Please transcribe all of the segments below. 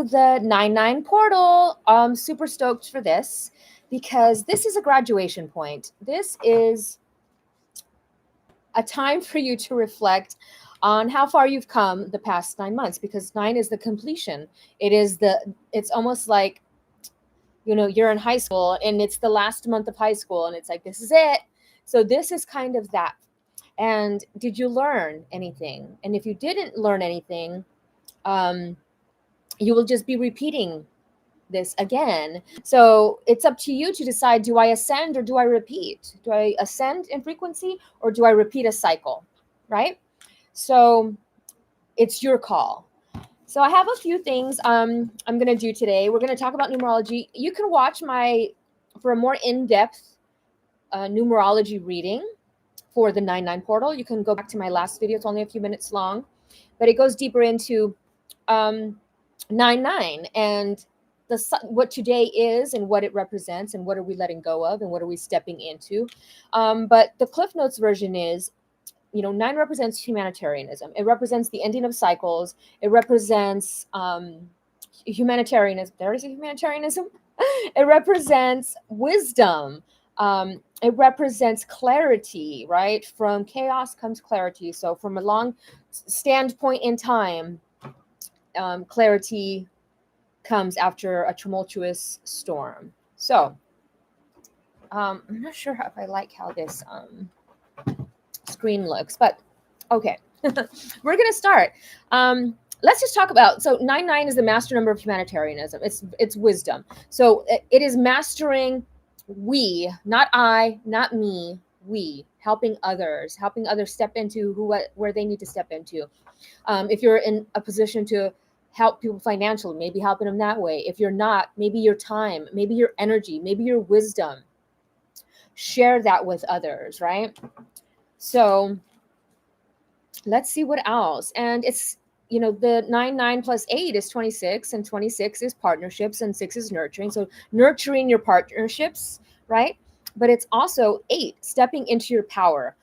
to the 9-9 portal. I'm super stoked for this because this is a graduation point. This is a time for you to reflect on how far you've come the past 9 months, because 9 is the completion. It's almost like, you're in high school and it's the last month of high school and it's like, this is it. So this is kind of that. And did you learn anything? And if you didn't learn anything, you will just be repeating this again. So it's up to you to decide, do I ascend or do I repeat? Do I ascend in frequency or do I repeat a cycle? Right? So it's your call. So I have a few things I'm going to do today. We're going to talk about numerology. You can watch for a more in-depth numerology reading for the 9-9 portal. You can go back to my last video. It's only a few minutes long, but it goes deeper into 9-9 and what today is and what it represents and what are we letting go of and what are we stepping into. But the Cliff Notes version is, 9 represents humanitarianism. It represents the ending of cycles. It represents humanitarianism. There is a humanitarianism. It represents wisdom. It represents clarity, right? From chaos comes clarity. So from a long standpoint in time, clarity comes after a tumultuous storm. So I'm not sure if I like how this screen looks, but okay. We're going to start. Let's just talk about, so 9-9 is the master number of humanitarianism. It's wisdom. So it is mastering we, not I, not me, we, helping others step into where they need to step into. If you're in a position to help people financially, maybe helping them that way. If you're not, maybe your time, maybe your energy, maybe your wisdom. Share that with others, right? So let's see what else. And it's, the 9-9 plus 8 is 26, and 26 is partnerships, and 6 is nurturing. So nurturing your partnerships, right? But it's also 8, stepping into your power.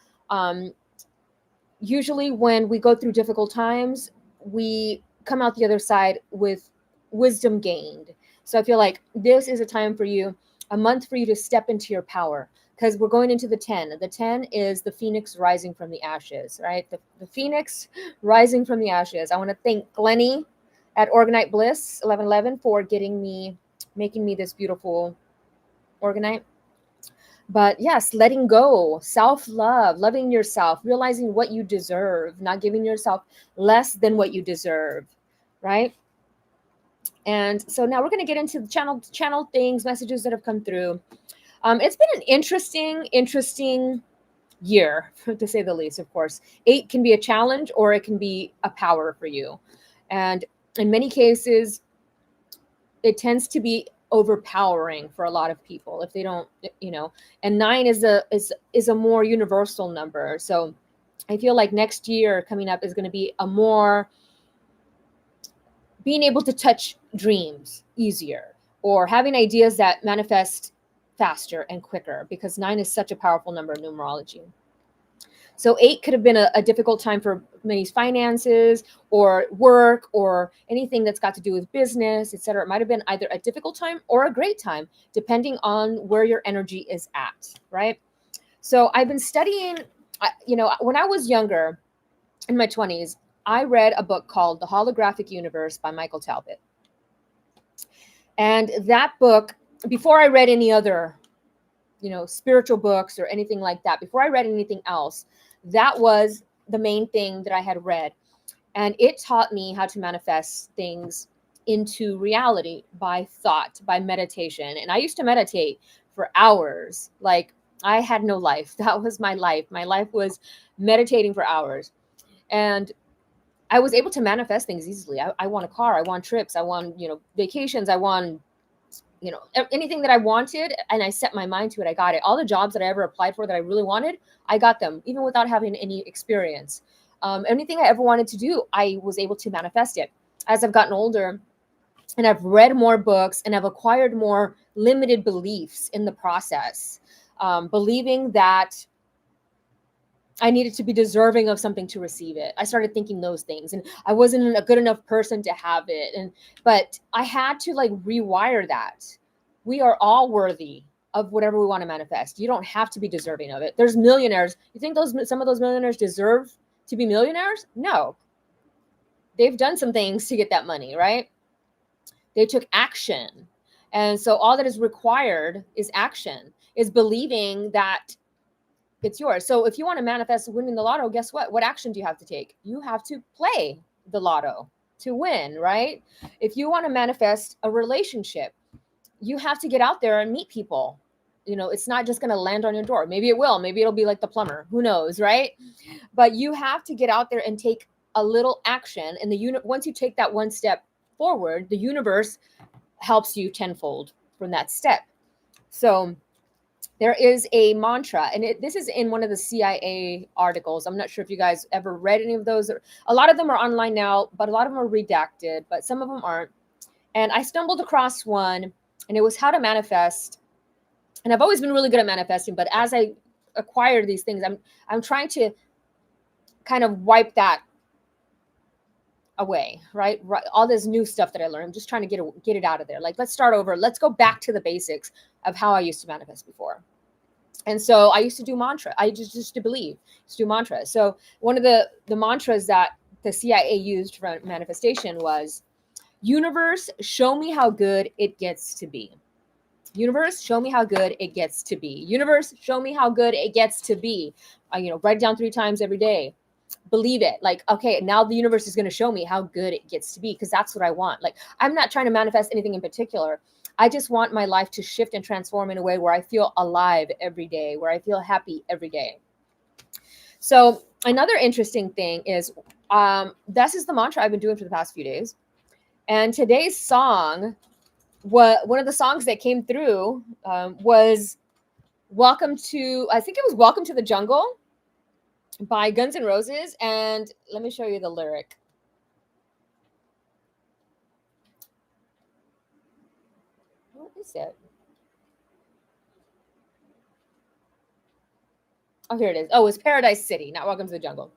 Usually when we go through difficult times, we come out the other side with wisdom gained. So I feel like this is a month for you to step into your power, because we're going into the 10. The 10 is the phoenix rising from the ashes, right? The phoenix rising from the ashes. I want to thank Glennie at Organite Bliss 1111 for making me this beautiful Organite. But yes, letting go, self-love, loving yourself, realizing what you deserve, not giving yourself less than what you deserve, right? And so now we're going to get into the channel things, messages that have come through. It's been an interesting year, to say the least, of course. 8 can be a challenge or it can be a power for you. And in many cases, it tends to be overpowering for a lot of people if they don't, and 9 is a more universal number. So I feel like next year coming up is going to be a more being able to touch dreams easier, or having ideas that manifest faster and quicker, because 9 is such a powerful number in numerology. So 8 could have been a difficult time for many finances or work or anything that's got to do with business, etc. It might have been either a difficult time or a great time, depending on where your energy is at, right? So I've been studying, when I was younger, in my 20s, I read a book called The Holographic Universe by Michael Talbot. And that book, before I read any other, spiritual books or anything like that, before I read anything else, that was the main thing that I had read. And it taught me how to manifest things into reality by thought, by meditation. And I used to meditate for hours. Like, I had no life. That was my life. My life was meditating for hours. And I was able to manifest things easily. I want a car. I want trips. I want, vacations. I want, anything that I wanted, and I set my mind to it. I got it. All the jobs that I ever applied for that I really wanted, I got them, even without having any experience. Anything I ever wanted to do, I was able to manifest it. As I've gotten older and I've read more books and I've acquired more limited beliefs in the process, believing that I needed to be deserving of something to receive it. I started thinking those things, and I wasn't a good enough person to have it. But I had to like rewire that. We are all worthy of whatever we want to manifest. You don't have to be deserving of it. There's millionaires. You think some of those millionaires deserve to be millionaires? No. They've done some things to get that money, right? They took action. And so all that is required is action, is believing that it's yours. So if you want to manifest winning the lotto, guess what? What action do you have to take? You have to play the lotto to win, right? If you want to manifest a relationship, you have to get out there and meet people. It's not just going to land on your door. Maybe it will. Maybe it'll be like the plumber. Who knows, right? But you have to get out there and take a little action. And once you take that one step forward, the universe helps you tenfold from that step. So there is a mantra, and this is in one of the CIA articles. I'm not sure if you guys ever read any of those. A lot of them are online now, but a lot of them are redacted, but some of them aren't. And I stumbled across one, and it was how to manifest. And I've always been really good at manifesting, but as I acquire these things, I'm trying to kind of wipe that away, right? All this new stuff that I learned, I'm just trying to get it out of there. Like, let's start over. Let's go back to the basics of how I used to manifest before. And so I used to do mantra. I just to believe, just do mantras. So one of the mantras that the CIA used for manifestation was, universe, show me how good it gets to be. Universe, show me how good it gets to be. Universe, show me how good it gets to be. Write it down 3 times every day. Believe it. Like, okay, now the universe is going to show me how good it gets to be, because that's what I want. Like, I'm not trying to manifest anything in particular. I just want my life to shift and transform in a way where I feel alive every day, where I feel happy every day. So another interesting thing is, this is the mantra I've been doing for the past few days. And today's song, one of the songs that came through was Welcome to the Jungle by Guns N' Roses. And let me show you the lyric. What is it? Oh, here it is. Oh, it's Paradise City, not Welcome to the Jungle.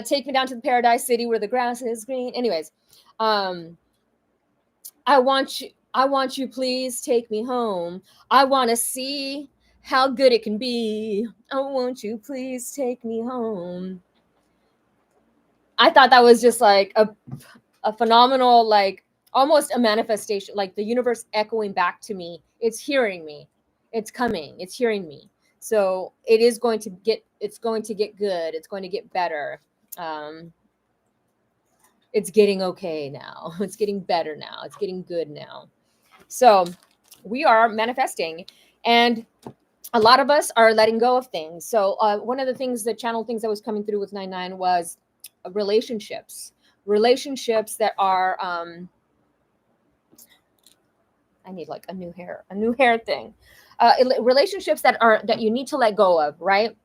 Take me down to the Paradise City where the grass is green. Anyways, I want you, please take me home. I want to see how good it can be. I want you, please take me home. I thought that was just like a phenomenal, like almost a manifestation, like the universe echoing back to me. It's hearing me. It's coming. It's hearing me. So it's going to get good. It's going to get better. It's getting okay now. It's getting better now. It's getting good now. So we are manifesting, and a lot of us are letting go of things. So one of the channel things that was coming through with 99 was relationships that are, I need like a new hair thing. Relationships that you need to let go of, right?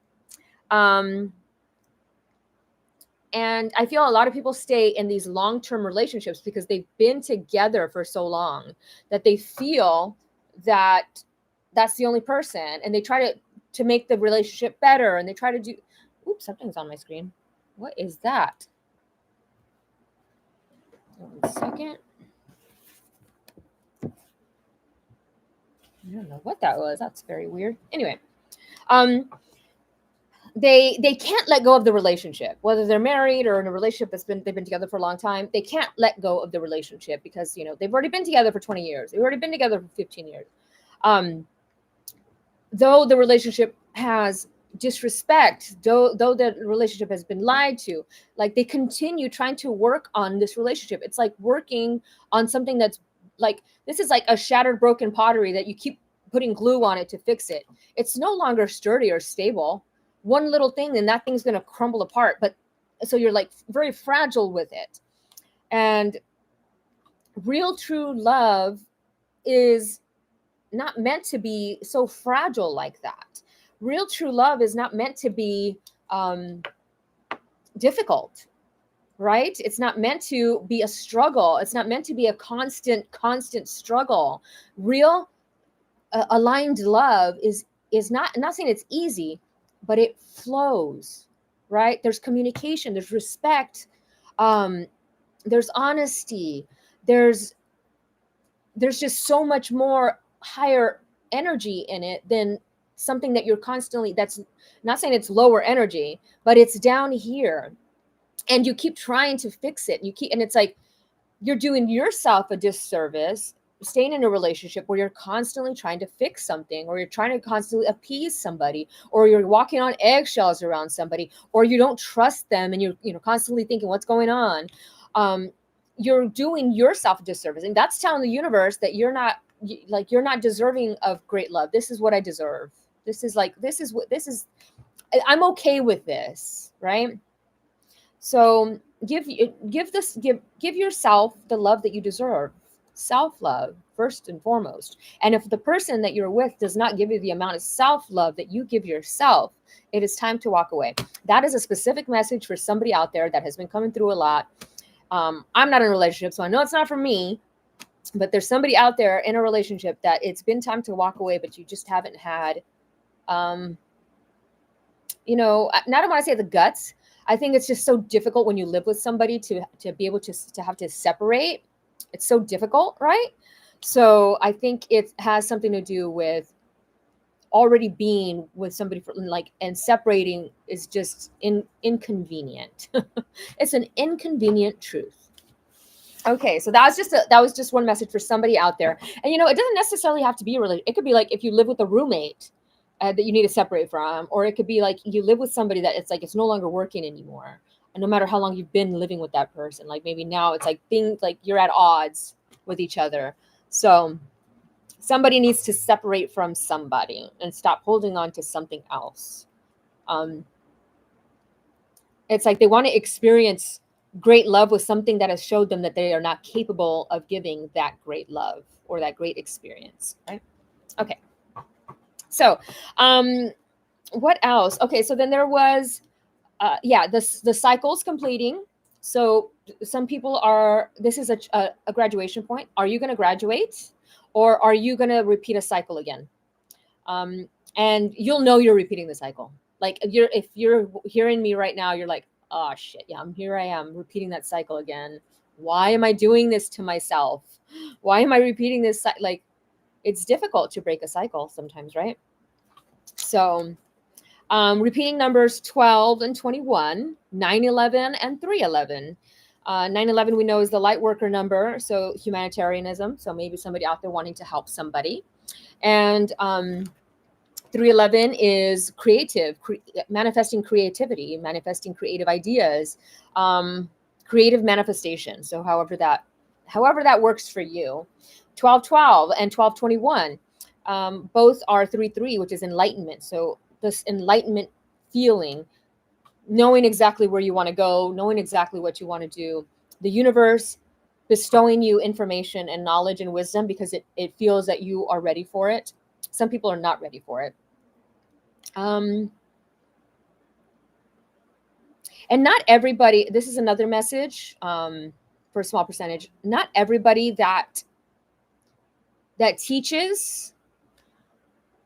And I feel a lot of people stay in these long-term relationships because they've been together for so long that they feel that that's the only person, and they try to make the relationship better, and they try to do, oops, something's on my screen. What is that? 1 second. I don't know what that was. That's very weird. Anyway, they can't let go of the relationship, whether they're married or in a relationship they've been together for a long time. They can't let go of the relationship because they've already been together for 20 years. They've already been together for 15 years. Though the relationship has disrespect, though the relationship has been lied to, like they continue trying to work on this relationship. It's like working on something that's like, this is like a shattered, broken pottery that you keep putting glue on it to fix it. It's no longer sturdy or stable. One little thing and that thing's going to crumble apart. But so you're like very fragile with it. And real true love is not meant to be so fragile like that. Real true love is not meant to be difficult, right? It's not meant to be a struggle. It's not meant to be a constant struggle. Real aligned love is not, I'm not saying it's easy, but it flows. right? There's communication, there's respect, um, there's honesty, there's just so much more higher energy in it than something that you're constantly, that's not saying it's lower energy, but it's down here, and you keep trying to fix it, and it's like you're doing yourself a disservice staying in a relationship where you're constantly trying to fix something, or you're trying to constantly appease somebody, or you're walking on eggshells around somebody, or you don't trust them and you're constantly thinking what's going on. You're doing yourself a disservice, and that's telling the universe that you're not deserving of great love. This is what I deserve. This is I'm okay with this, right? So give yourself the love that you deserve. Self-love first and foremost. And if the person that you're with does not give you the amount of self-love that you give yourself, it is time to walk away. That is a specific message for somebody out there that has been coming through a lot. I'm not in a relationship, so I know it's not for me, but there's somebody out there in a relationship that it's been time to walk away, but you just haven't had, not I want to say the guts. I think it's just so difficult when you live with somebody to be able to have to separate. It's so difficult, right? So I think it has something to do with already being with somebody and separating is just inconvenient. It's an inconvenient truth. Okay, so that was just one message for somebody out there. And it doesn't necessarily have to be a relationship. It could be like if you live with a roommate that you need to separate from, or it could be like you live with somebody that it's no longer working anymore. And no matter how long you've been living with that person, like maybe now it's like things like you're at odds with each other. So somebody needs to separate from somebody and stop holding on to something else. It's like they want to experience great love with something that has showed them that they are not capable of giving that great love or that great experience, right? Okay. So, what else? Okay, so then there was, the cycle's completing. So some people this is a graduation point. Are you going to graduate, or are you going to repeat a cycle again? And you'll know you're repeating the cycle. Like if you're hearing me right now, you're like, oh shit, yeah, I am repeating that cycle again. Why am I doing this to myself? Why am I repeating this? Like, it's difficult to break a cycle sometimes, right? So repeating numbers 12 and 21, 911 and 311. 911 we know is the light worker number, so humanitarianism. So maybe somebody out there wanting to help somebody. And 311 is creative, manifesting creativity, manifesting creative ideas, creative manifestation. So however that works for you. 1212 and 1221, both are 33, which is enlightenment. So this enlightenment feeling, knowing exactly where you want to go, knowing exactly what you want to do, the universe bestowing you information and knowledge and wisdom because it feels that you are ready for it. Some people are not ready for it. And not everybody, this is another message for a small percentage, not everybody that teaches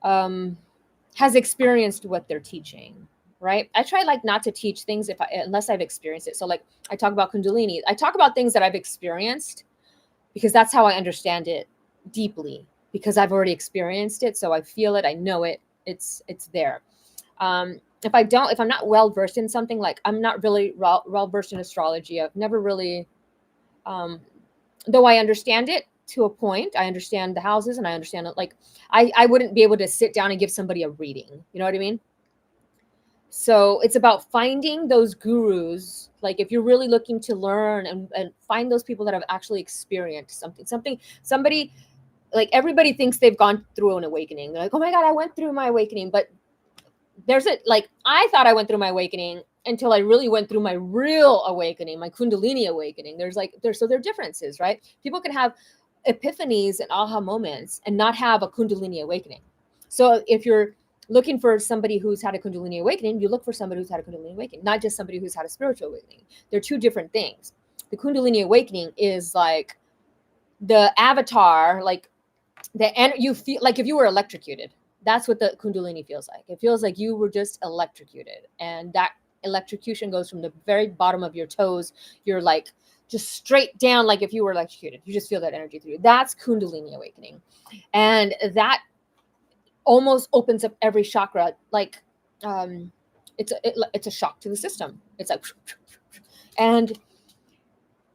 has experienced what they're teaching, right? I try not to teach things unless I've experienced it. So like I talk about Kundalini. I talk about things that I've experienced because that's how I understand it deeply, because I've already experienced it. So I feel it, I know it, it's there. If I'm not well versed in something, like I'm not really well versed in astrology, I've never really, though I understand it to a point, I understand the houses and I understand it. Like I wouldn't be able to sit down and give somebody a reading. You know what I mean? So it's about finding those gurus. Like if you're really looking to learn and find those people that have actually experienced somebody, like everybody thinks they've gone through an awakening. They're like, oh my God, I went through my awakening. But I thought I went through my awakening until I really went through my real awakening, my Kundalini awakening. There are differences, right? People can have epiphanies and aha moments and not have a Kundalini awakening. So if you're looking for somebody who's had a Kundalini awakening, you look for somebody who's had a Kundalini awakening, not just somebody who's had a spiritual awakening. They're two different things. The Kundalini awakening is like the avatar, you feel like if you were electrocuted. That's what the Kundalini feels like. It feels like you were just electrocuted, and electrocution goes from the very bottom of your toes. You're like just straight down, like if you were electrocuted. You just feel that energy through you. That's Kundalini awakening. And that almost opens up every chakra. Like it's a shock to the system. It's like, and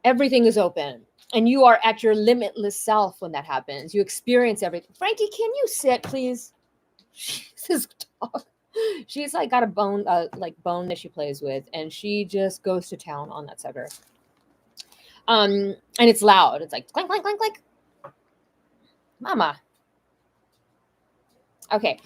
everything is open. And you are at your limitless self when that happens. You experience everything. Frankie, can you sit, please? This dog. She's like got a bone, bone that she plays with, and she just goes to town on that sucker. And it's loud. It's like clank, clank, clank, clank. Mama. Okay.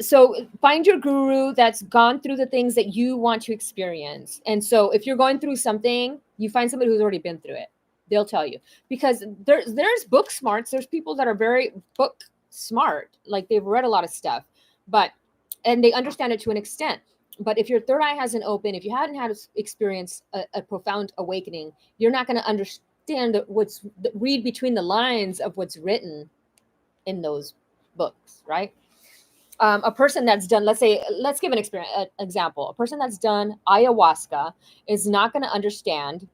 So find your guru that's gone through the things that you want to experience. And so if you're going through something, you find somebody who's already been through it. They'll tell you, because there's book smarts. There's people that are very book smart, like they've read a lot of stuff, and they understand it to an extent. But if your third eye hasn't opened, if you hadn't had experience a profound awakening, you're not going to understand read between the lines of what's written in those books, right? A person that's done, let's give an example. A person that's done ayahuasca is not going to understand,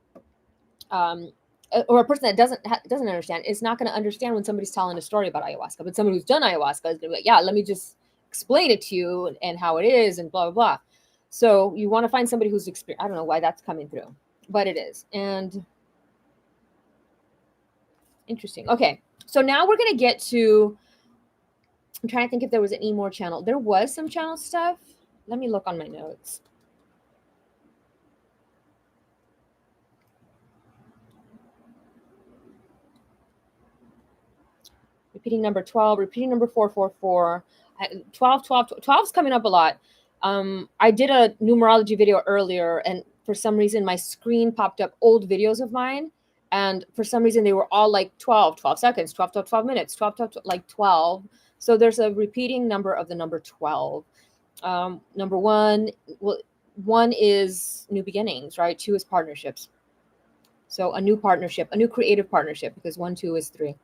or a person that doesn't understand is not going to understand when somebody's telling a story about ayahuasca. But someone who's done ayahuasca is going to be like, yeah, let me just explain it to you and how it is and blah, blah, blah. So you want to find somebody who's experienced. I don't know why that's coming through, but it is. And interesting. Okay. So now we're going to get to, I'm trying to think if there was any more channel. There was some channel stuff. Let me look on my notes. Repeating number 12, repeating number 444, 12 is coming up a lot. I did a numerology video earlier, and for some reason my screen popped up old videos of mine, and for some reason they were all like 12 seconds, 12 minutes, 12, like 12. So there's a repeating number of the number 12. Number one, well, one is new beginnings, right? Two is partnerships. So a new partnership, a new creative partnership, because 1, 2 is 3.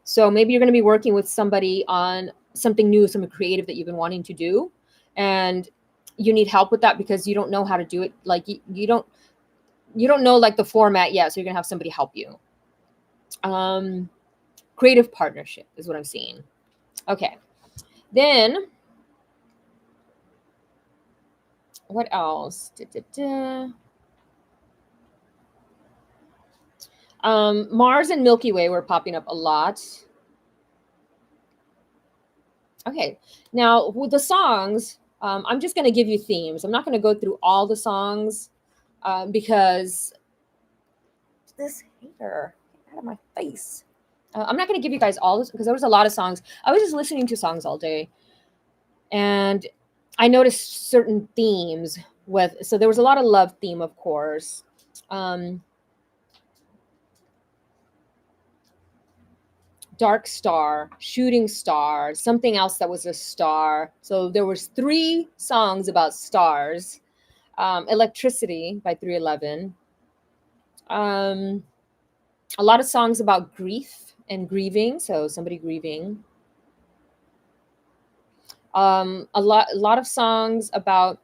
So maybe you're going to be working with somebody on something new, something creative that you've been wanting to do, and you need help with that because you don't know how to do it. Like you don't know like the format yet. So you're going to have somebody help you. Creative partnership is what I'm seeing. Okay. Then what else? Mars and Milky Way were popping up a lot. Okay, now with the songs, I'm just going to give you themes. I'm not going to go through all the songs because this hater, get out of my face. I'm not going to give you guys all this because there was a lot of songs. I was just listening to songs all day, and I noticed certain themes so there was a lot of love theme, of course. Dark star, shooting star, something else that was a star. So there was 3 songs about stars. Electricity by 311. A lot of songs about grief and grieving. So somebody grieving. A lot of songs about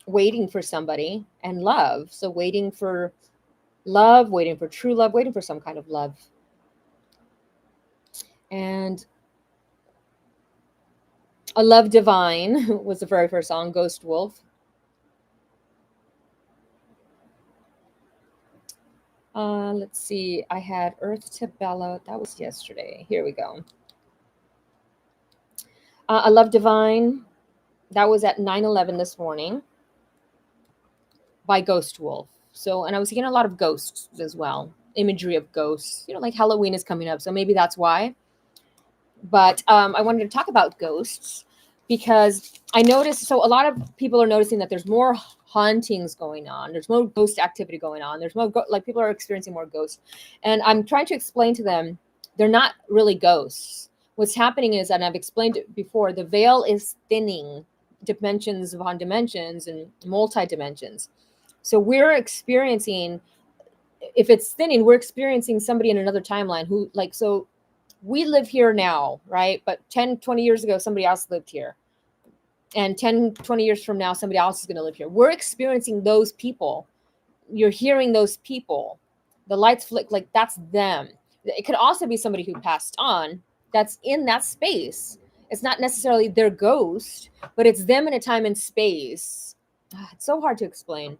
waiting for somebody and love. So waiting for love, waiting for true love, waiting for some kind of love. And A Love Divine was the very first song, Ghost Wolf. Let's see. I had Earth to Bellow. That was yesterday. Here we go. A Love Divine. That was at 9:11 this morning by Ghost Wolf. So, and I was getting a lot of ghosts as well. Imagery of ghosts. You know, like Halloween is coming up. So maybe that's why. But I wanted to talk about ghosts because I noticed, so a lot of people are noticing that there's more hauntings going on. There's more ghost activity going on. There's more, like people are experiencing more ghosts. And I'm trying to explain to them, they're not really ghosts. What's happening is, and I've explained it before, the veil is thinning, dimensions upon dimensions and multi-dimensions. So we're experiencing, if it's thinning, we're experiencing somebody in another timeline who, like, so we live here now, right? But 10, 20 years ago, somebody else lived here. And 10, 20 years from now, somebody else is going to live here. We're experiencing those people. You're hearing those people. The lights flick, like that's them. It could also be somebody who passed on that's in that space. It's not necessarily their ghost, but it's them in a time and space. It's so hard to explain.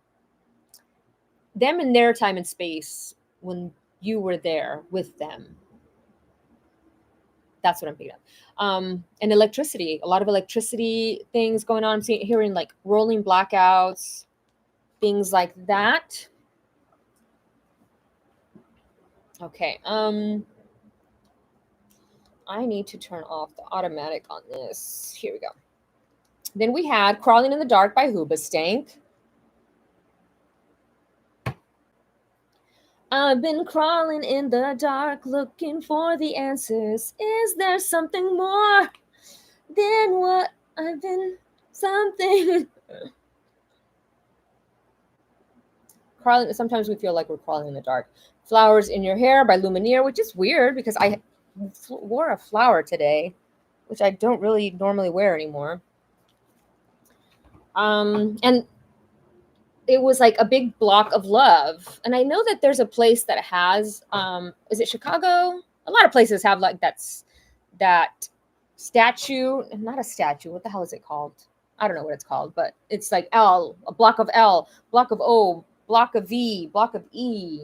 Them in their time and space when you were there with them. That's what I'm picking up. And electricity, a lot of electricity things going on. I'm hearing like rolling blackouts, things like that. Okay. I need to turn off the automatic on this. Here we go. Then we had Crawling in the Dark by Hoobastank. I've been crawling in the dark looking for the answers. Is there something more than what I've been something? Crawling. Sometimes we feel like we're crawling in the dark. Flowers in Your Hair by Lumineer, which is weird because I wore a flower today, which I don't really normally wear anymore. And it was like a big block of love. And I know that there's a place that has, is it Chicago? A lot of places have like that statue, not a statue. What the hell is it called? I don't know what it's called, but it's like L, a block of L, block of O, block of V, block of E.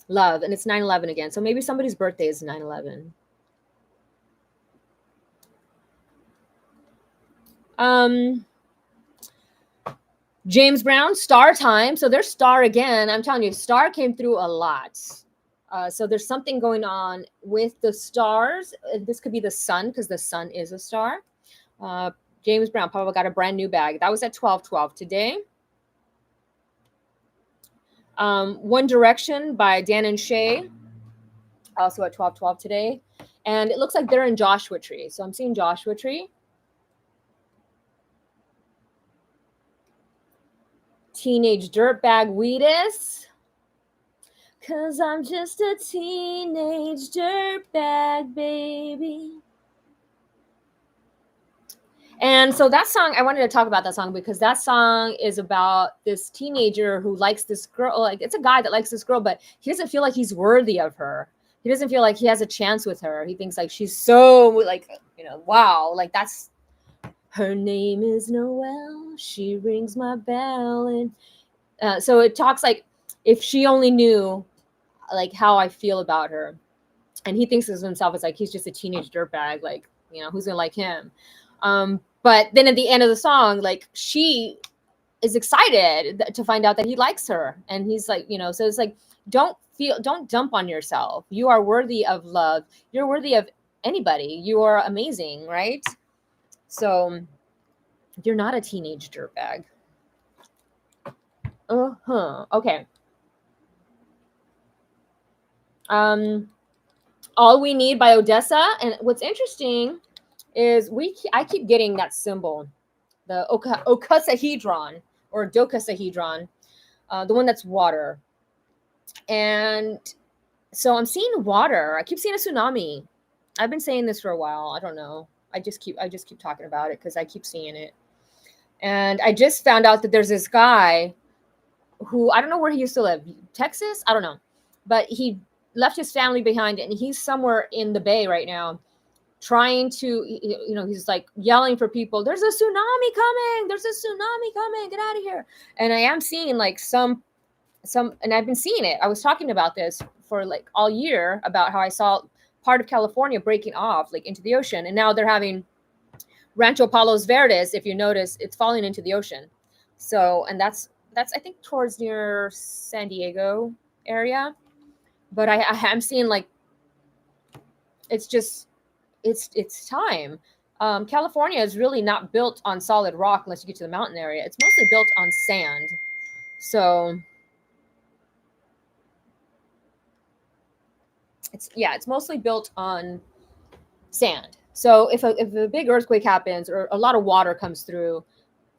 Love. And it's 9/11 again. So maybe somebody's birthday is 9/11. James Brown, Star Time. So there's Star again. I'm telling you, Star came through a lot. So there's something going on with the stars. This could be the sun because the sun is a star. James Brown, Papa got a brand new bag. That was at 12:12 today. One Direction by Dan and Shay, also at 12:12 today. And it looks like they're in Joshua Tree. So I'm seeing Joshua Tree. Teenage Dirtbag Wheatus. Cause I'm just a teenage dirtbag, baby. And so that song, I wanted to talk about that song because that song is about this teenager who likes this girl. Like it's a guy that likes this girl, but he doesn't feel like he's worthy of her. He doesn't feel like he has a chance with her. He thinks like she's so like, wow, like that's, her name is Noelle. She rings my bell. And so it talks like if she only knew like how I feel about her. And he thinks of himself as like, he's just a teenage dirtbag. Like, who's gonna like him? But then at the end of the song, like she is excited to find out that he likes her. And he's like, so it's like, don't dump on yourself. You are worthy of love. You're worthy of anybody. You are amazing, right? So you're not a teenage dirtbag. Okay. All We Need by Odessa. And what's interesting is I keep getting that symbol, the ocosahedron or dodecahedron, the one that's water. And so I'm seeing water. I keep seeing a tsunami. I've been saying this for a while. I don't know. I just keep talking about it because I keep seeing it. And I just found out that there's this guy who, I don't know where he used to live, Texas? I don't know. But he left his family behind and he's somewhere in the Bay right now trying to, he's like yelling for people, there's a tsunami coming, get out of here. And I am seeing like some, and I've been seeing it. I was talking about this for like all year about how I saw part of California breaking off like into the ocean. And now they're having Rancho Palos Verdes. If you notice, it's falling into the ocean. So, and that's I think towards near San Diego area. But I'm seeing like, it's time. California is really not built on solid rock unless you get to the mountain area. It's mostly built on sand. So it's mostly built on sand. So if a big earthquake happens or a lot of water comes through,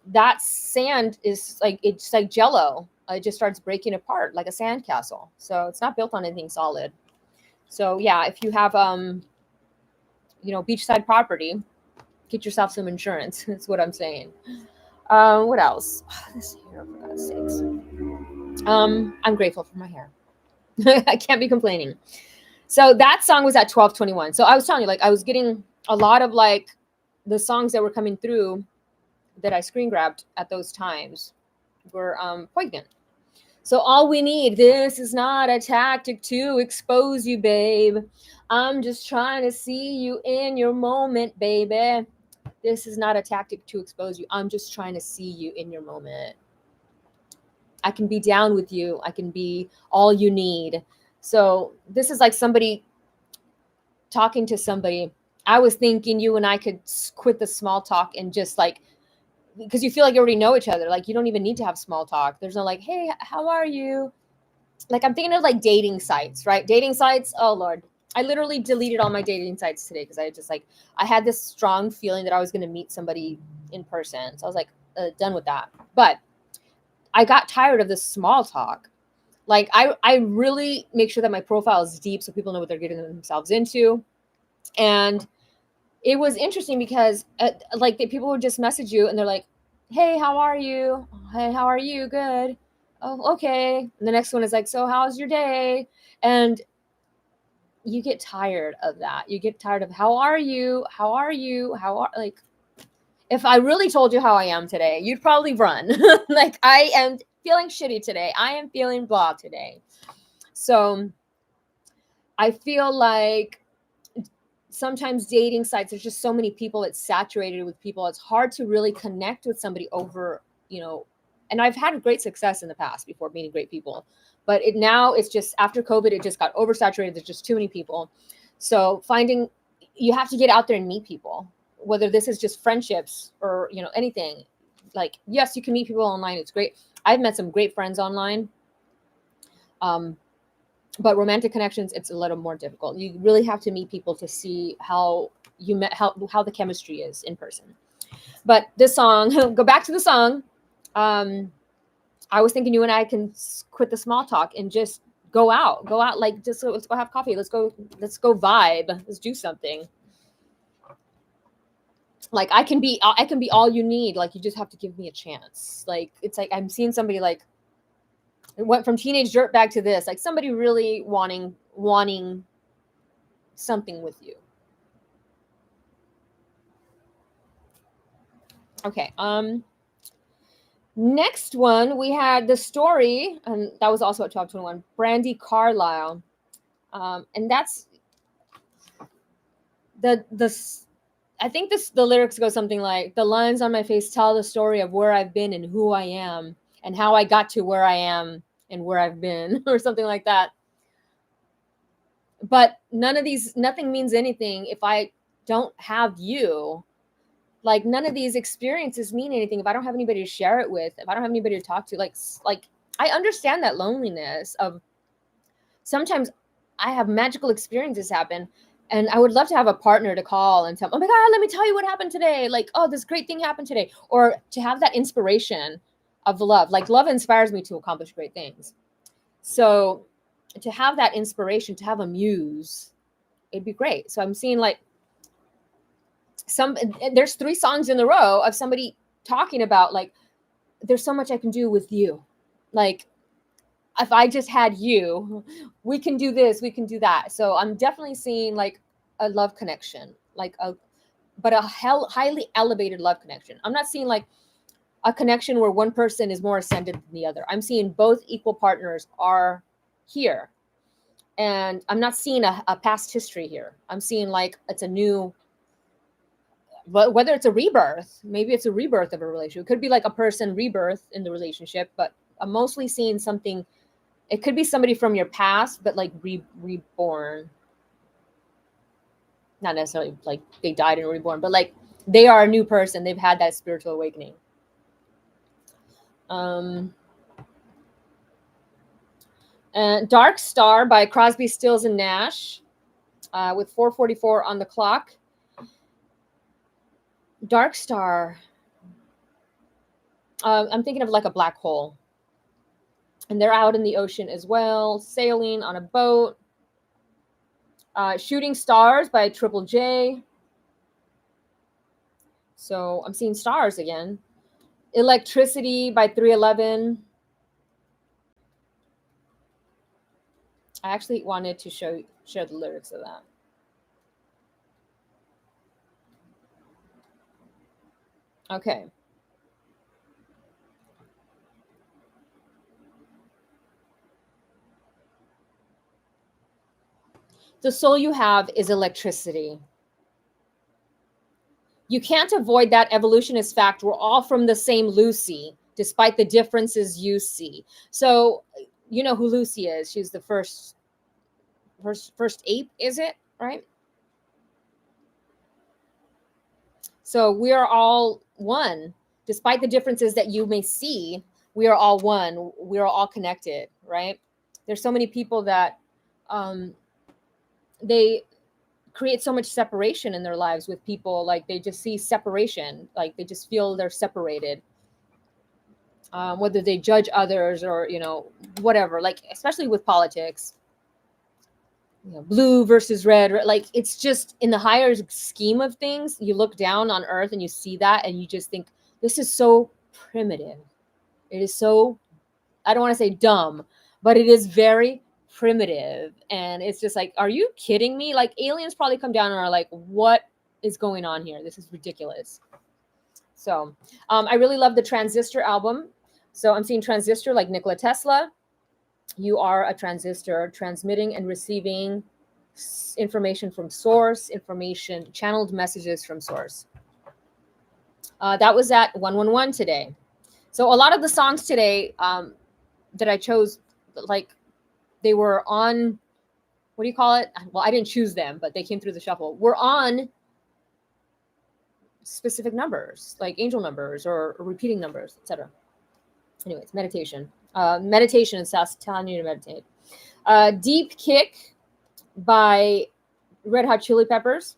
that sand is like, it's like jello. It just starts breaking apart like a sand castle. So it's not built on anything solid. So yeah, if you have beachside property, Get yourself some insurance. That's what I'm saying. What else? This hair, for God's sakes. I'm grateful for my hair. I can't be complaining. So that song was at 12:21. So I was telling you, like, I was getting a lot of like the songs that were coming through that I screen grabbed at those times were poignant. So all we need, this is not a tactic to expose you, babe. I'm just trying to see you in your moment, baby. This is not a tactic to expose you. I'm just trying to see you in your moment. I can be down with you. I can be all you need. So this is like somebody talking to somebody. I was thinking you and I could quit the small talk and just like, because you feel like you already know each other. Like you don't even need to have small talk. There's no like, hey, how are you? Like I'm thinking of like dating sites, right? Dating sites. Oh Lord. I literally deleted all my dating sites today because I just like, I had this strong feeling that I was going to meet somebody in person. So I was like, done with that. But I got tired of this small talk. Like I really make sure that my profile is deep so people know what they're getting themselves into. And it was interesting because like people would just message you and they're like, hey, how are you? Hey, how are you? Good. Oh, okay. And the next one is like, so how's your day? And you get tired of that. You get tired of how are you? How are you? How are like if I really told you how I am today, you'd probably run. Like I am feeling shitty today. I am feeling blah today. So I feel like sometimes dating sites, there's just so many people, it's saturated with people. It's hard to really connect with somebody over, you know, and I've had great success in the past before meeting great people, but now it's just after COVID, it just got oversaturated. There's just too many people. So you have to get out there and meet people, whether this is just friendships or, you know, anything. Like, yes, you can meet people online. It's great. I've met some great friends online. But romantic connections, it's a little more difficult. You really have to meet people to see how you met, how the chemistry is in person. But this song, go back to the song. I was thinking you and I can quit the small talk and just go out, like just let's go have coffee. Let's go vibe. Let's do something. Like I can be all you need. Like you just have to give me a chance. Like it's like I'm seeing somebody like it went from teenage dirtbag to this, like somebody really wanting something with you. Okay. Next one, we had the story, and that was also at 12:21. Brandy Carlisle, and that's the I think the lyrics go something like, the lines on my face tell the story of where I've been and who I am and how I got to where I am and where I've been, or something like that. But nothing means anything if I don't have you. Like none of these experiences mean anything if I don't have anybody to share it with, if I don't have anybody to talk to. Like I understand that loneliness of sometimes I have magical experiences happen and I would love to have a partner to call and tell, oh my God, let me tell you what happened today. Like, oh, this great thing happened today. Or to have that inspiration of love. Like love inspires me to accomplish great things. So to have that inspiration, to have a muse, it'd be great. So I'm seeing like there's 3 songs in a row of somebody talking about like, there's so much I can do with you. Like, if I just had you, we can do this, we can do that. So I'm definitely seeing like a love connection, like a highly elevated love connection. I'm not seeing like a connection where one person is more ascended than the other. I'm seeing both equal partners are here. And I'm not seeing a past history here. I'm seeing like it's a new, whether it's a rebirth, maybe it's a rebirth of a relationship. It could be like a person rebirth in the relationship, but I'm mostly seeing something. It could be somebody from your past, but like reborn. Not necessarily like they died and reborn, but like they are a new person. They've had that spiritual awakening. And Dark Star by Crosby, Stills, and Nash, with 4:44 on the clock. Dark Star, I'm thinking of like a black hole. And they're out in the ocean as well, sailing on a boat. Shooting Stars by Triple J. So I'm seeing stars again. Electricity by 311. I actually wanted to share the lyrics of that. Okay. The soul you have is electricity. You can't avoid that. Evolution is fact. We're all from the same Lucy, despite the differences you see. So, you know who Lucy is. She's the first ape, is it? Right? So we are all one. Despite the differences that you may see, we are all one. We are all connected, right? There's so many people that they create so much separation in their lives with people. Like they just see separation, like they just feel they're separated. Whether they judge others or whatever, like especially with politics, blue versus red, like it's just in the higher scheme of things, you look down on earth and you see that and you just think this is so primitive. It is so, I don't want to say dumb, but it is very primitive. And it's just like, are you kidding me? Like aliens probably come down and are like, what is going on here? This is ridiculous. So I really love the Transistor album. So I'm seeing transistor like Nikola Tesla. You are a transistor, transmitting and receiving information from source, information, channeled messages from source. That was at 111 today. So a lot of the songs today that I chose, like they were on, what do you call it? Well, I didn't choose them, but they came through the shuffle. We're on specific numbers, like angel numbers or repeating numbers, etc. Anyways, meditation. Meditation is telling you to meditate. Deep Kick by Red Hot Chili Peppers.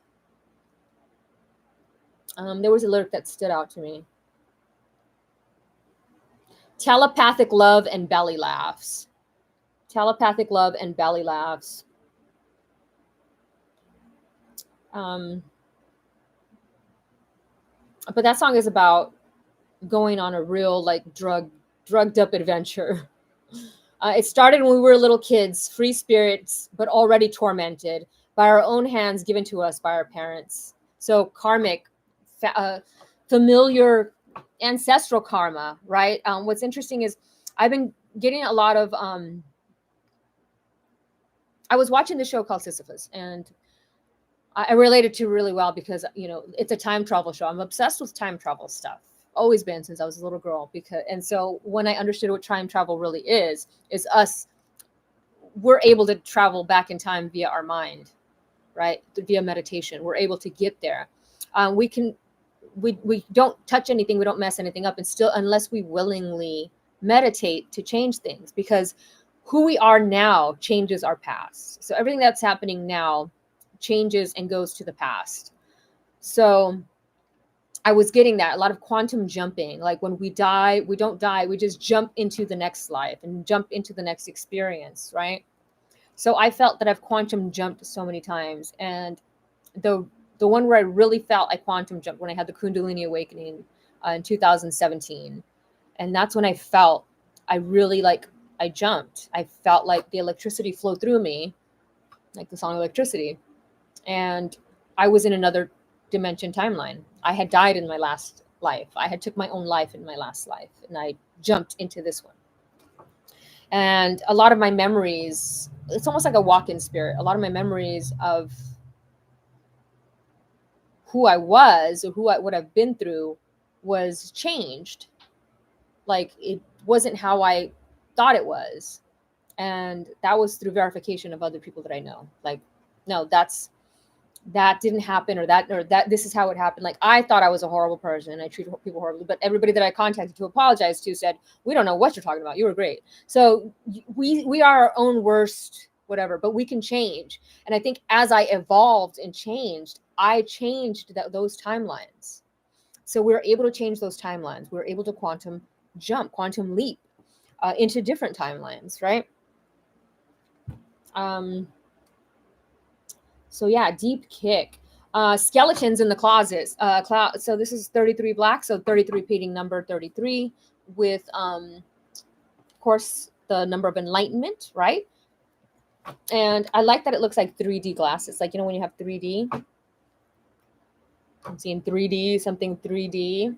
There was a lyric that stood out to me. Telepathic love and belly laughs. Telepathic love and belly laughs. But that song is about going on a real like drugged up adventure. It started when we were little kids, free spirits, but already tormented by our own hands given to us by our parents. So karmic, familiar, ancestral karma, right? What's interesting is I've been getting a lot of, I was watching the show called Sisyphus, and I related to really well because, it's a time travel show. I'm obsessed with time travel stuff. Always been since I was a little girl. And so when I understood what time travel really is us, we're able to travel back in time via our mind, right? Via meditation, we're able to get there. We don't touch anything, we don't mess anything up, and still, unless we willingly meditate to change things, because who we are now changes our past. So everything that's happening now changes and goes to the past. So I was getting that, a lot of quantum jumping. Like when we die, we don't die, we just jump into the next life and jump into the next experience, right? So I felt that I've quantum jumped so many times. And the one where I really felt I quantum jumped when I had the Kundalini awakening in 2017. And that's when I felt I really I jumped. I felt like the electricity flowed through me, like the song Electricity. And I was in another dimension timeline. I had died in my last life. I had took my own life in my last life, and I jumped into this one. And a lot of my memories, it's almost like a walk-in spirit. A lot of my memories of who I was or what I've been through was changed. Like it wasn't how I thought it was. And that was through verification of other people that I know. Like, no, that didn't happen, or that this is how it happened. Like I thought I was a horrible person and I treated people horribly, but everybody that I contacted to apologize to said, we don't know what you're talking about, you were great. So we are our own worst whatever, but we can change. And I think as I evolved and changed, I changed those timelines. So we're able to change those timelines. We're able to quantum jump, quantum leap into different timelines, right? So yeah, Deep Kick. Skeletons in the closets. So this is 33 black. So 33 repeating number 33 with, of course, the number of enlightenment, right? And I like that it looks like 3D glasses. Like, when you have 3D, I'm seeing 3D, something 3D.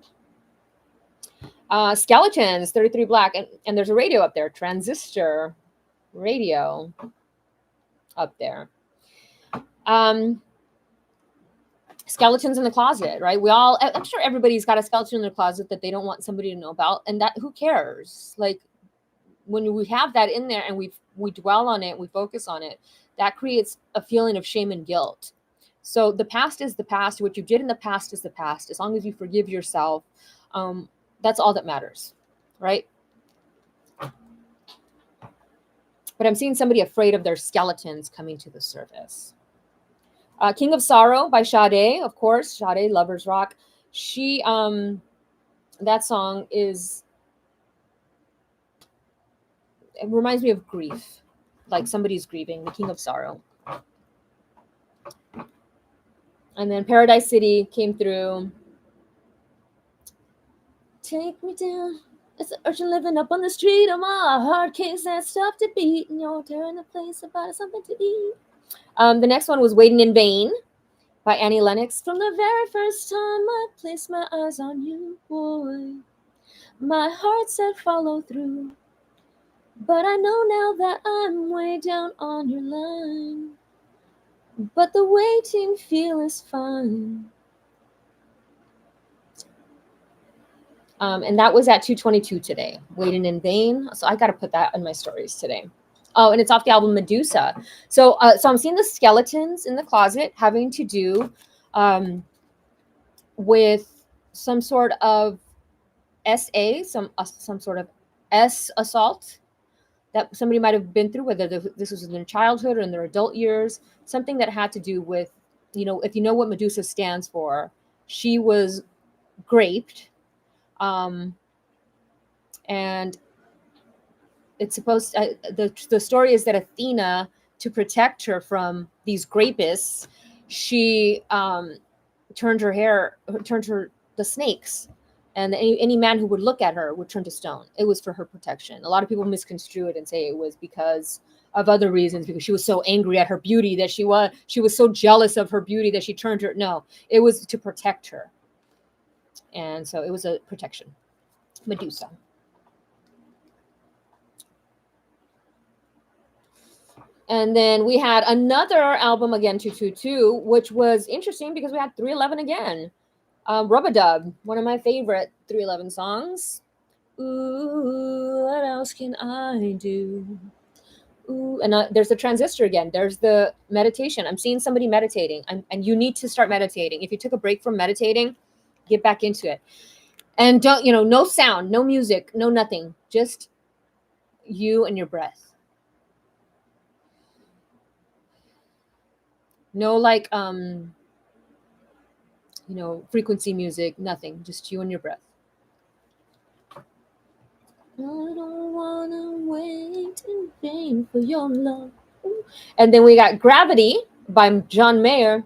Skeletons, 33 black. And there's a radio up there, transistor radio up there. Skeletons in the closet, right? I'm sure everybody's got a skeleton in their closet that they don't want somebody to know about. And that, who cares? Like, when we have that in there and we dwell on it, we focus on it, that creates a feeling of shame and guilt. So the past is the past. What you did in the past is the past. As long as you forgive yourself, that's all that matters, right? But I'm seeing somebody afraid of their skeletons coming to the surface. King of Sorrow by Sade, of course. Sade, Lovers Rock. She, that song is, it reminds me of grief. Like somebody's grieving, the King of Sorrow. And then Paradise City came through. Take me down. It's an urchin living up on the street. Oh, my heart can't stop to beat. And you're tearing the place about something to eat. The next one was Waiting in Vain by Annie Lennox. From the very first time I placed my eyes on you, boy, my heart said follow through. But I know now that I'm way down on your line. But the waiting feel is fine. And that was at 2:22 today. Waiting in Vain. So I got to put that in my stories today. Oh, and it's off the album Medusa. So I'm seeing the skeletons in the closet having to do with some sort of SA, some sort of S assault that somebody might have been through, whether this was in their childhood or in their adult years, something that had to do with, if you know what Medusa stands for, she was raped. And it's supposed the story is that Athena, to protect her from these rapists, she turned the snakes, and any man who would look at her would turn to stone. It was for her protection. A lot of people misconstrue it and say it was because of other reasons, because she was so angry at her beauty that she was so jealous of her beauty that she turned her. No, it was to protect her. And so it was a protection. Medusa. And then we had another album again, 222, which was interesting because we had 311 again. Rub-a-Dub, one of my favorite 311 songs. Ooh, what else can I do? Ooh, and there's the transistor again. There's the meditation. I'm seeing somebody meditating, and you need to start meditating. If you took a break from meditating, get back into it. And don't, no sound, no music, no nothing. Just you and your breath. No, like, frequency music, nothing. Just you and your breath. I don't want to wait in vain for your love. And then we got Gravity by John Mayer.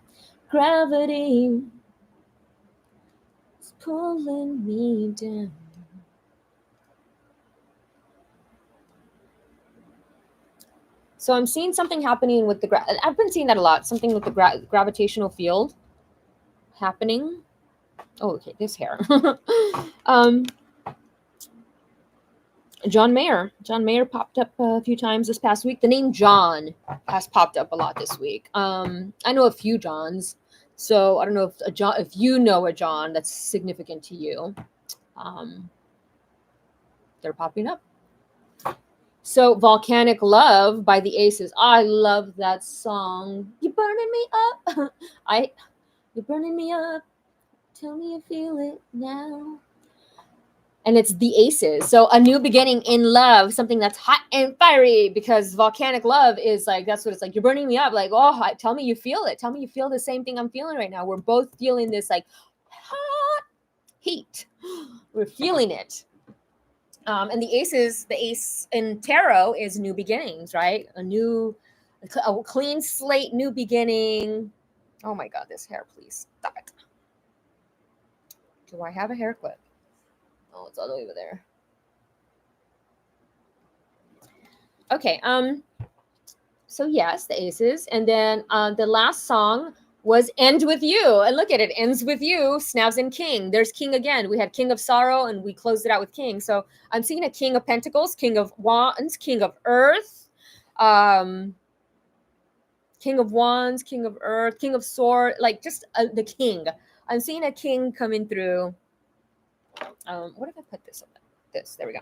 Gravity is pulling me down. So I'm seeing something happening with I've been seeing that a lot. Something with the gravitational field happening. Oh, okay, this hair. John Mayer. John Mayer popped up a few times this past week. The name John has popped up a lot this week. I know a few Johns, so I don't know if you know a John that's significant to you. They're popping up. So Volcanic Love by the Aces. I love that song. You're burning me up. You're burning me up. Tell me you feel it now. And it's the Aces. So a new beginning in love, something that's hot and fiery, because Volcanic Love is like, that's what it's like. You're burning me up. Like, tell me you feel it. Tell me you feel the same thing I'm feeling right now. We're both feeling this like hot heat. We're feeling it. And the ace in tarot is new beginnings, right? A clean slate, new beginning. Oh my God, this hair, please stop it. Do I have a hair clip? Oh, it's all the way over there. Okay, so yes, the aces. And then the last song was End With You. And look at it, ends with you, snaps in king. There's king again. We had king of sorrow and we closed it out with king. So I'm seeing a king of pentacles, king of wands, king of earth, king of wands, king of earth, king of sword, like just the king. I'm seeing a king coming through. What if I put this on this? There we go.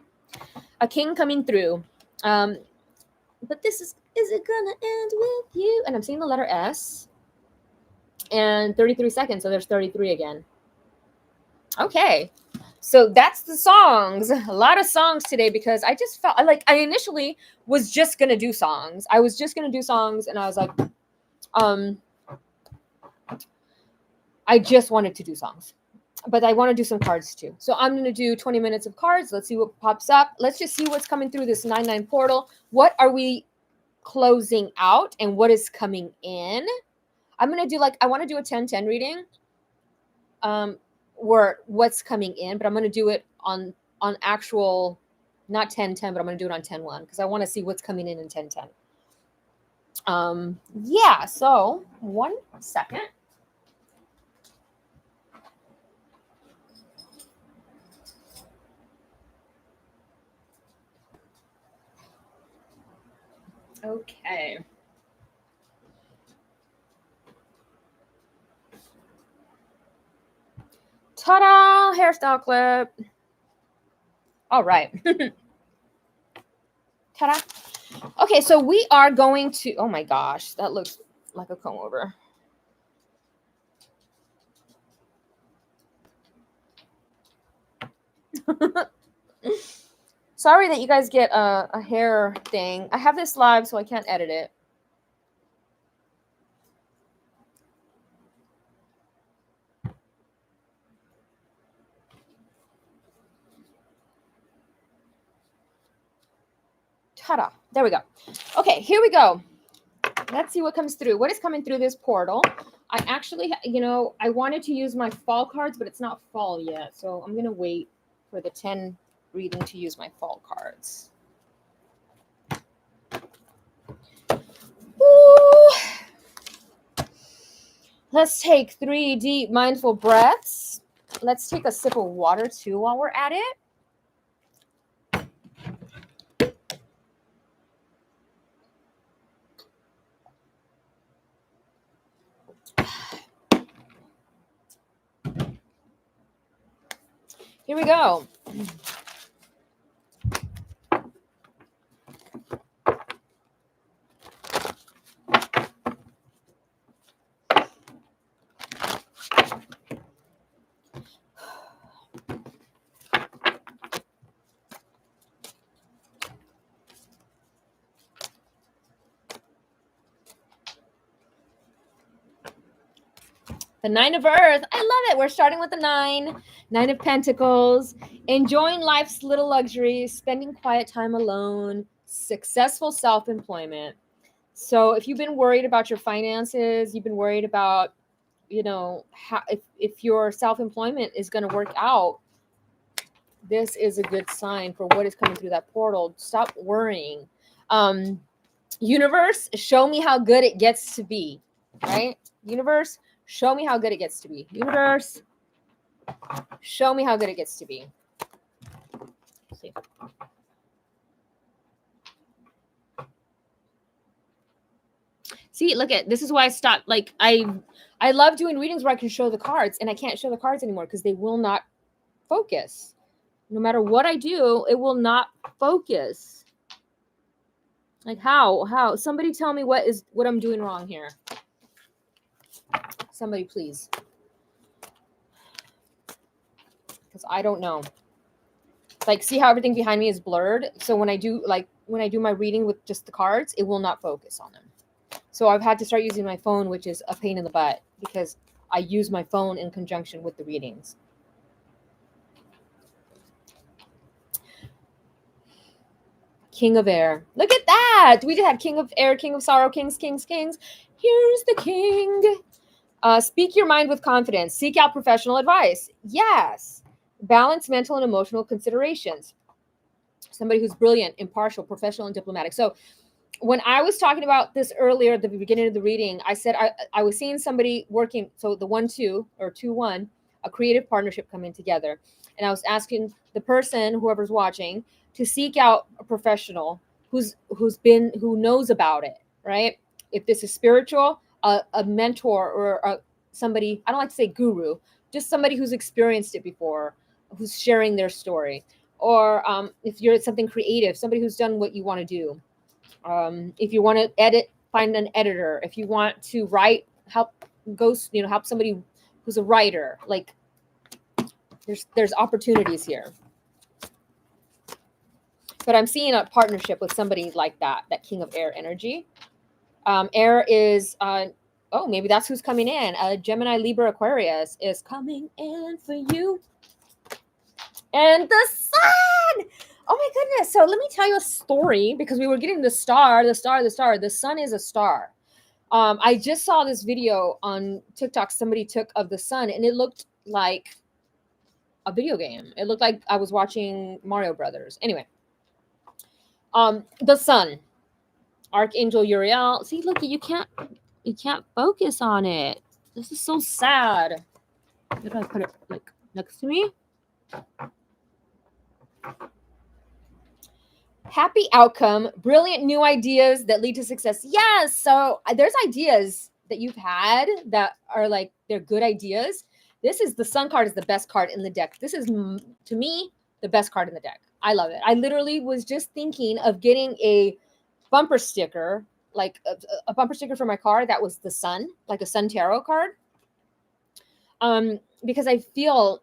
A king coming through. But this is it gonna end with you? And I'm seeing the letter S and 33 seconds. So there's 33 again. Okay. So that's the songs. A lot of songs today because I just felt like I initially was just going to do songs. I was just going to do songs and I was like, I just wanted to do songs. But I want to do some cards too. So I'm going to do 20 minutes of cards. Let's see what pops up. Let's just see what's coming through this 9-9 portal. What are we closing out and what is coming in? I'm going to do I want to do a 10-10 reading. Where what's coming in, but I'm going to do it on actual, not 10-10, but I'm going to do it on 10-1 because I want to see what's coming in 10-10. Yeah, so 1 second. Okay. Ta-da! Hairstyle clip. All right. Ta-da. Okay, so we are going to, oh my gosh, that looks like a comb over. Sorry that you guys get a hair thing. I have this live, so I can't edit it. Ta-da. There we go. Okay, here we go. Let's see what comes through. What is coming through this portal? I actually, I wanted to use my fall cards, but it's not fall yet. So I'm going to wait for the 10 reading to use my fall cards. Ooh. Let's take 3 deep mindful breaths. Let's take a sip of water too while we're at it. Here we go. The 9 of Earth. I love it. We're starting with the 9. 9 of Pentacles. Enjoying life's little luxuries. Spending quiet time alone. Successful self-employment. So if you've been worried about your finances, you've been worried about, how, if your self-employment is going to work out, this is a good sign for what is coming through that portal. Stop worrying. Universe, show me how good it gets to be. Right? Universe, show me how good it gets to be. Universe, show me how good it gets to be. Let's see. See, look at, this is why I stopped. Like, I love doing readings where I can show the cards, and I can't show the cards anymore because they will not focus. No matter what I do, it will not focus. Like, how? Somebody tell me what I'm doing wrong here. Somebody, please. Because I don't know. Like, see how everything behind me is blurred? So when I do my reading with just the cards, it will not focus on them. So I've had to start using my phone, which is a pain in the butt because I use my phone in conjunction with the readings. King of Air. Look at that. We just had King of Air, King of Sorrow, Kings, Kings, Kings. Here's the King. Speak your mind with confidence. Seek out professional advice. Yes. Balance mental and emotional considerations. Somebody who's brilliant, impartial, professional, and diplomatic. So when I was talking about this earlier at the beginning of the reading, I said I was seeing somebody working. So the 1-2 or 2-1, a creative partnership coming together. And I was asking the person, whoever's watching, to seek out a professional who knows about it, right? If this is spiritual, a mentor or somebody, I don't like to say guru, just somebody who's experienced it before, who's sharing their story. Or if you're something creative, somebody who's done what you want to do. If you want to edit, find an editor. If you want to write, help somebody who's a writer. Like there's opportunities here. But I'm seeing a partnership with somebody like that King of Air energy. Air is, maybe that's who's coming in. Gemini, Libra, Aquarius is coming in for you. And the sun. Oh my goodness. So let me tell you a story, because we were getting the star. The sun is a star. I just saw this video on TikTok somebody took of the sun, and it looked like a video game. It looked like I was watching Mario Brothers. Anyway, the sun, Archangel Uriel. See, look, you can't focus on it. This is so sad. Did I put it like next to me? Happy outcome, brilliant new ideas that lead to success. Yes. So there's ideas that you've had that are like, they're good ideas. The sun card is the best card in the deck. This is, to me, the best card in the deck. I love it. I literally was just thinking of getting a bumper sticker, like a bumper sticker for my car that was the sun, like a sun tarot card. Because I feel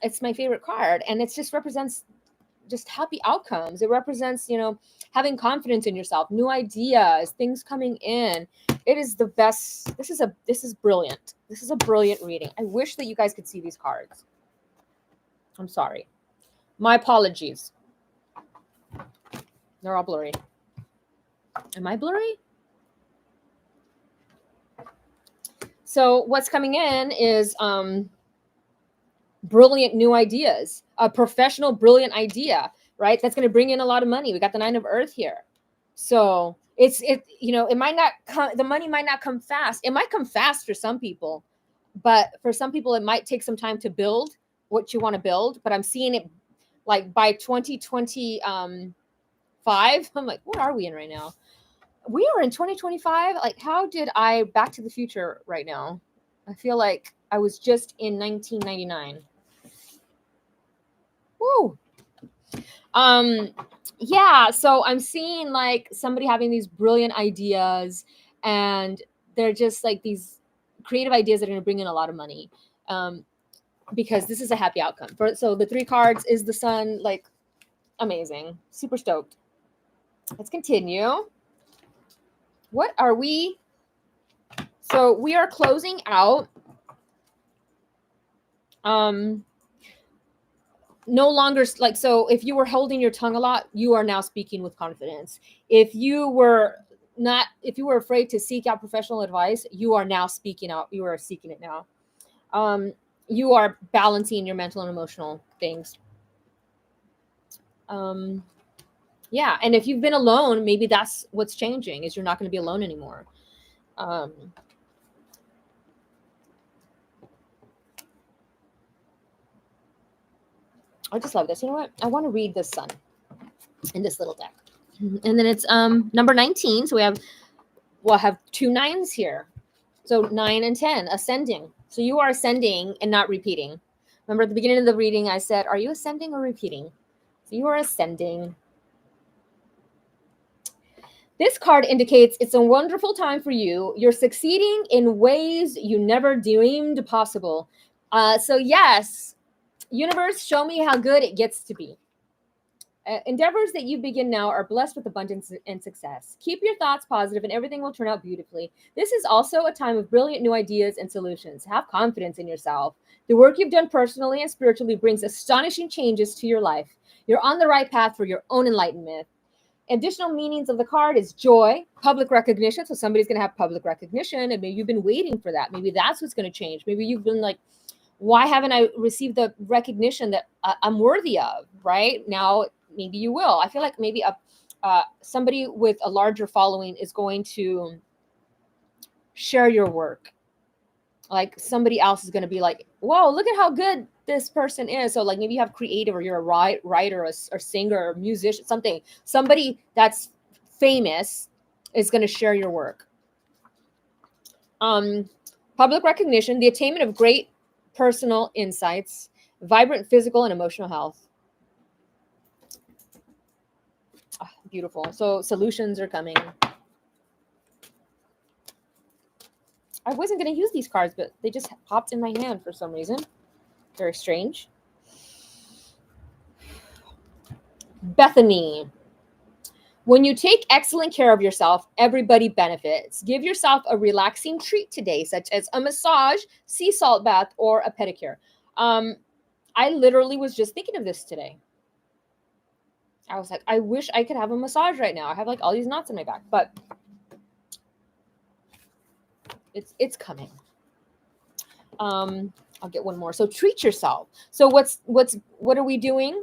it's my favorite card, and it just represents just happy outcomes. It represents, having confidence in yourself, new ideas, things coming in. It is the best. This is brilliant. This is a brilliant reading. I wish that you guys could see these cards. I'm sorry. My apologies. They're all blurry. Am I blurry? So what's coming in is brilliant new ideas, a professional, brilliant idea, right? That's going to bring in a lot of money. We got the 9 of Earth here. So it might not come, the money might not come fast. It might come fast for some people, but for some people, it might take some time to build what you want to build. But I'm seeing it like by 2025. I'm like, what are we in right now? We are in 2025. Like, how did I Back to the Future right now? I feel like I was just in 1999. Woo. Yeah, so I'm seeing like somebody having these brilliant ideas, and they're just like these creative ideas that are going to bring in a lot of money. Because this is a happy outcome. So the 3 cards is the sun, like amazing, super stoked. Let's continue. What are we? So we are closing out. No longer like, so if you were holding your tongue a lot, you are now speaking with confidence. If you were afraid to seek out professional advice, you are now speaking out. You are seeking it now. You are balancing your mental and emotional things. Yeah. And if you've been alone, maybe that's what's changing, is you're not going to be alone anymore. I just love this. You know what? I want to read the sun in this little deck. And then it's number 19. So we'll have 2 9s here. So 9 and 10, ascending. So you are ascending and not repeating. Remember at the beginning of the reading, I said, are you ascending or repeating? So you are ascending. This card indicates it's a wonderful time for you. You're succeeding in ways you never dreamed possible. So yes, universe, show me how good it gets to be. Endeavors that you begin now are blessed with abundance and success. Keep your thoughts positive and everything will turn out beautifully. This is also a time of brilliant new ideas and solutions. Have confidence in yourself. The work you've done personally and spiritually brings astonishing changes to your life. You're on the right path for your own enlightenment. Additional meanings of the card is joy, public recognition. So somebody's going to have public recognition, and maybe you've been waiting for that. Maybe that's what's going to change. Maybe you've been like, why haven't I received the recognition that I'm worthy of? Right now, maybe you will. I feel like maybe somebody with a larger following is going to share your work. Like somebody else is going to be like, whoa, look at how good this person is. So like maybe you have creative, or you're a writer or singer or musician, something. Somebody that's famous is going to share your work. Public recognition, the attainment of great personal insights, vibrant physical and emotional health. Oh, beautiful. So solutions are coming. I wasn't going to use these cards, but they just popped in my hand for some reason. Very strange. Bethany. When you take excellent care of yourself, everybody benefits. Give yourself a relaxing treat today, such as a massage, sea salt bath, or a pedicure. I literally was just thinking of this today. I was like, I wish I could have a massage right now. I have like all these knots in my back, but it's coming. I'll get one more. So treat yourself. So what are we doing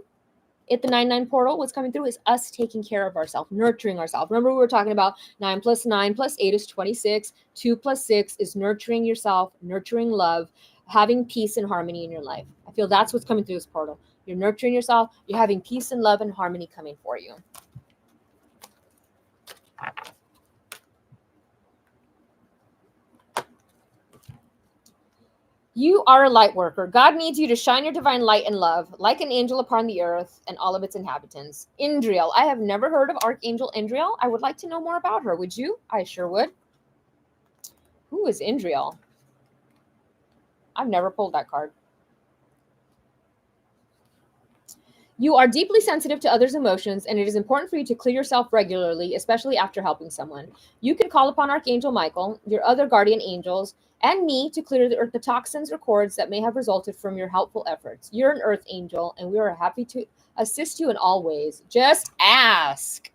at the 9-9 portal? What's coming through is us taking care of ourselves, nurturing ourselves. Remember, we were talking about 9 + 9 + 8 is 26. 2 + 6 is nurturing yourself, nurturing love, having peace and harmony in your life. I feel that's what's coming through this portal. You're nurturing yourself. You're having peace and love and harmony coming for you. You are a light worker. God needs you to shine your divine light and love like an angel upon the earth and all of its inhabitants. Indriel. I have never heard of Archangel Indriel. I would like to know more about her. Would you? I sure would. Who is Indriel? I've never pulled that card. You are deeply sensitive to others' emotions, and it is important for you to clear yourself regularly, especially after helping someone. You can call upon Archangel Michael, your other guardian angels, and me to clear the toxins or cords that may have resulted from your helpful efforts. You're an earth angel, and we are happy to assist you in all ways. Just ask.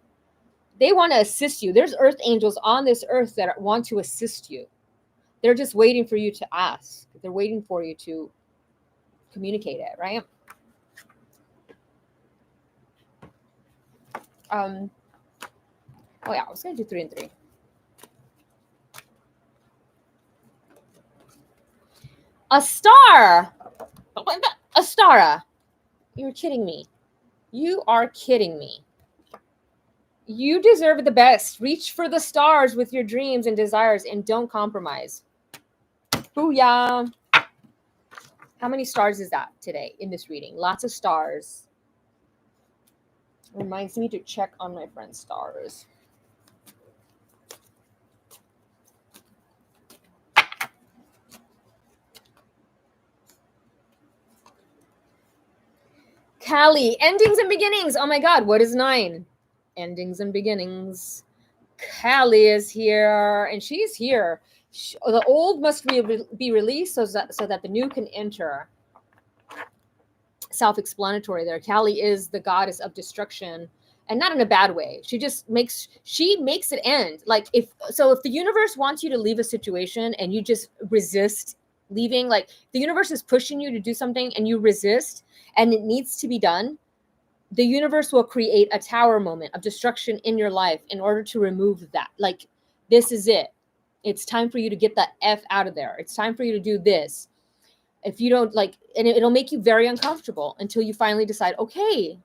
They want to assist you. There's earth angels on this earth that want to assist you. They're just waiting for you to ask. They're waiting for you to communicate it, right? Oh yeah, I was gonna do 3 and 3. A star. Astara. You're kidding me. You are kidding me. You deserve the best. Reach for the stars with your dreams and desires, and don't compromise. Booyah. How many stars is that today in this reading? Lots of stars. Reminds me to check on my friend's stars. Callie, endings and beginnings. Oh my God, what is 9? Endings and beginnings. Callie is here, and she's here. The old must be released so that the new can enter. Self-explanatory there. Callie is the goddess of destruction, and not in a bad way. She makes it end. Like if the universe wants you to leave a situation and you just resist leaving, like the universe is pushing you to do something and you resist and it needs to be done, the universe will create a tower moment of destruction in your life in order to remove that. Like, this is it. It's time for you to get the F out of there. It's time for you to do this. If you don't like, and it'll make you very uncomfortable until you finally decide, okay,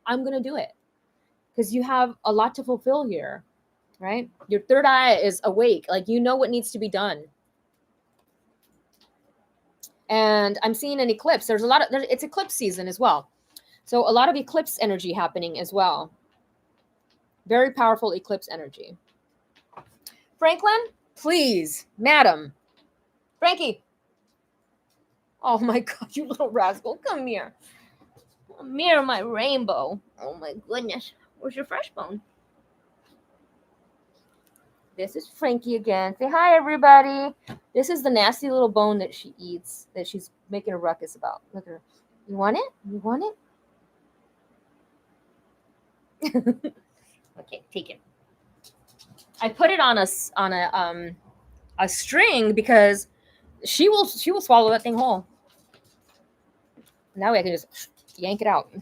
I'm going to do it. Because you have a lot to fulfill here, right? Your third eye is awake. Like, you know what needs to be done. And I'm seeing an eclipse. It's eclipse season as well. So a lot of eclipse energy happening as well. Very powerful eclipse energy. Franklin, please, madam. Frankie. Oh my God, you little rascal. Come here. Come here, my rainbow. Oh my goodness. Where's your fresh bone? This is Frankie again. Say hi, everybody. This is the nasty little bone that she eats, that she's making a ruckus about. Look at her. You want it? You want it? Okay, take it. I put it on a string because she will swallow that thing whole. Now I can just yank it out.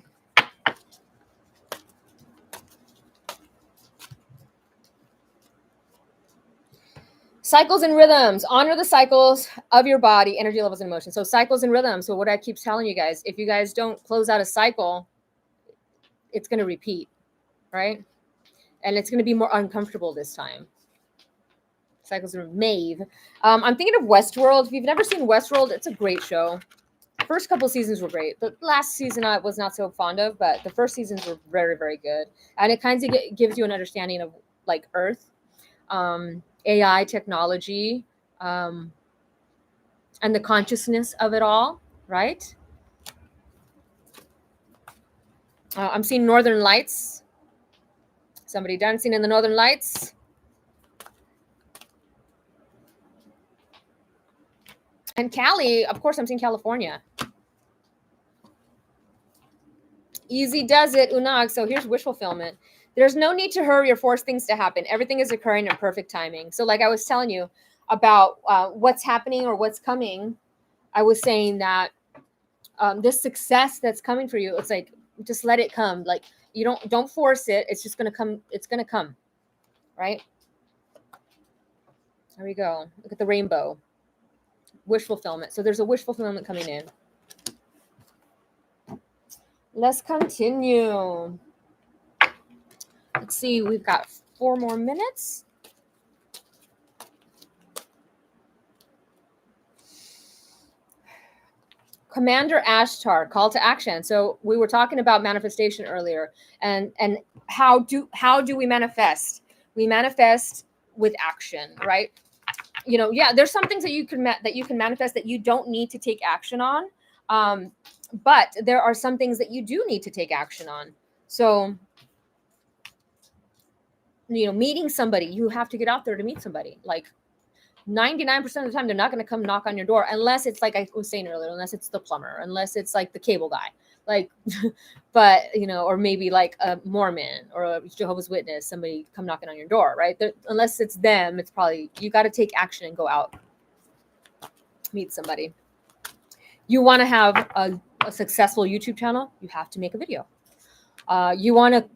Cycles and rhythms. Honor the cycles of your body, energy levels, and emotions. So cycles and rhythms. So what I keep telling you guys, if you guys don't close out a cycle, it's going to repeat, right? And it's going to be more uncomfortable this time. Cycles and Maeve. I'm thinking of Westworld. If you've never seen Westworld, it's a great show. First couple seasons were great. The last season I was not so fond of, but the first seasons were very, very good. And it kind of gives you an understanding of like Earth, AI technology, and the consciousness of it all, right? I'm seeing Northern Lights. Somebody dancing in the Northern Lights. And Cali, of course, I'm seeing California. Easy does it, Unag. So here's wish fulfillment. There's no need to hurry or force things to happen. Everything is occurring in perfect timing. So like I was telling you about what's happening or what's coming, I was saying that this success that's coming for you, it's like, just let it come. Like you don't force it. It's just going to come. It's going to come. Right. There we go. Look at the rainbow. Wish fulfillment. So there's a wish fulfillment coming in. Let's continue. Let's see. We've got 4 more minutes. Commander Ashtar, call to action. So we were talking about manifestation earlier, and how do we manifest? We manifest with action, right? You know, yeah, there's some things that you can manifest that you don't need to take action on, but there are some things that you do need to take action on. So, you know, meeting somebody, you have to get out there to meet somebody. Like 99% of the time, they're not going to come knock on your door unless it's like I was saying earlier, unless it's the plumber, unless it's like the cable guy, like, but you know, or maybe like a Mormon or a Jehovah's Witness, somebody come knocking on your door, right? Unless it's them, it's probably, you got to take action and go out, meet somebody. You want to have a successful YouTube channel, you have to make a video. You want to,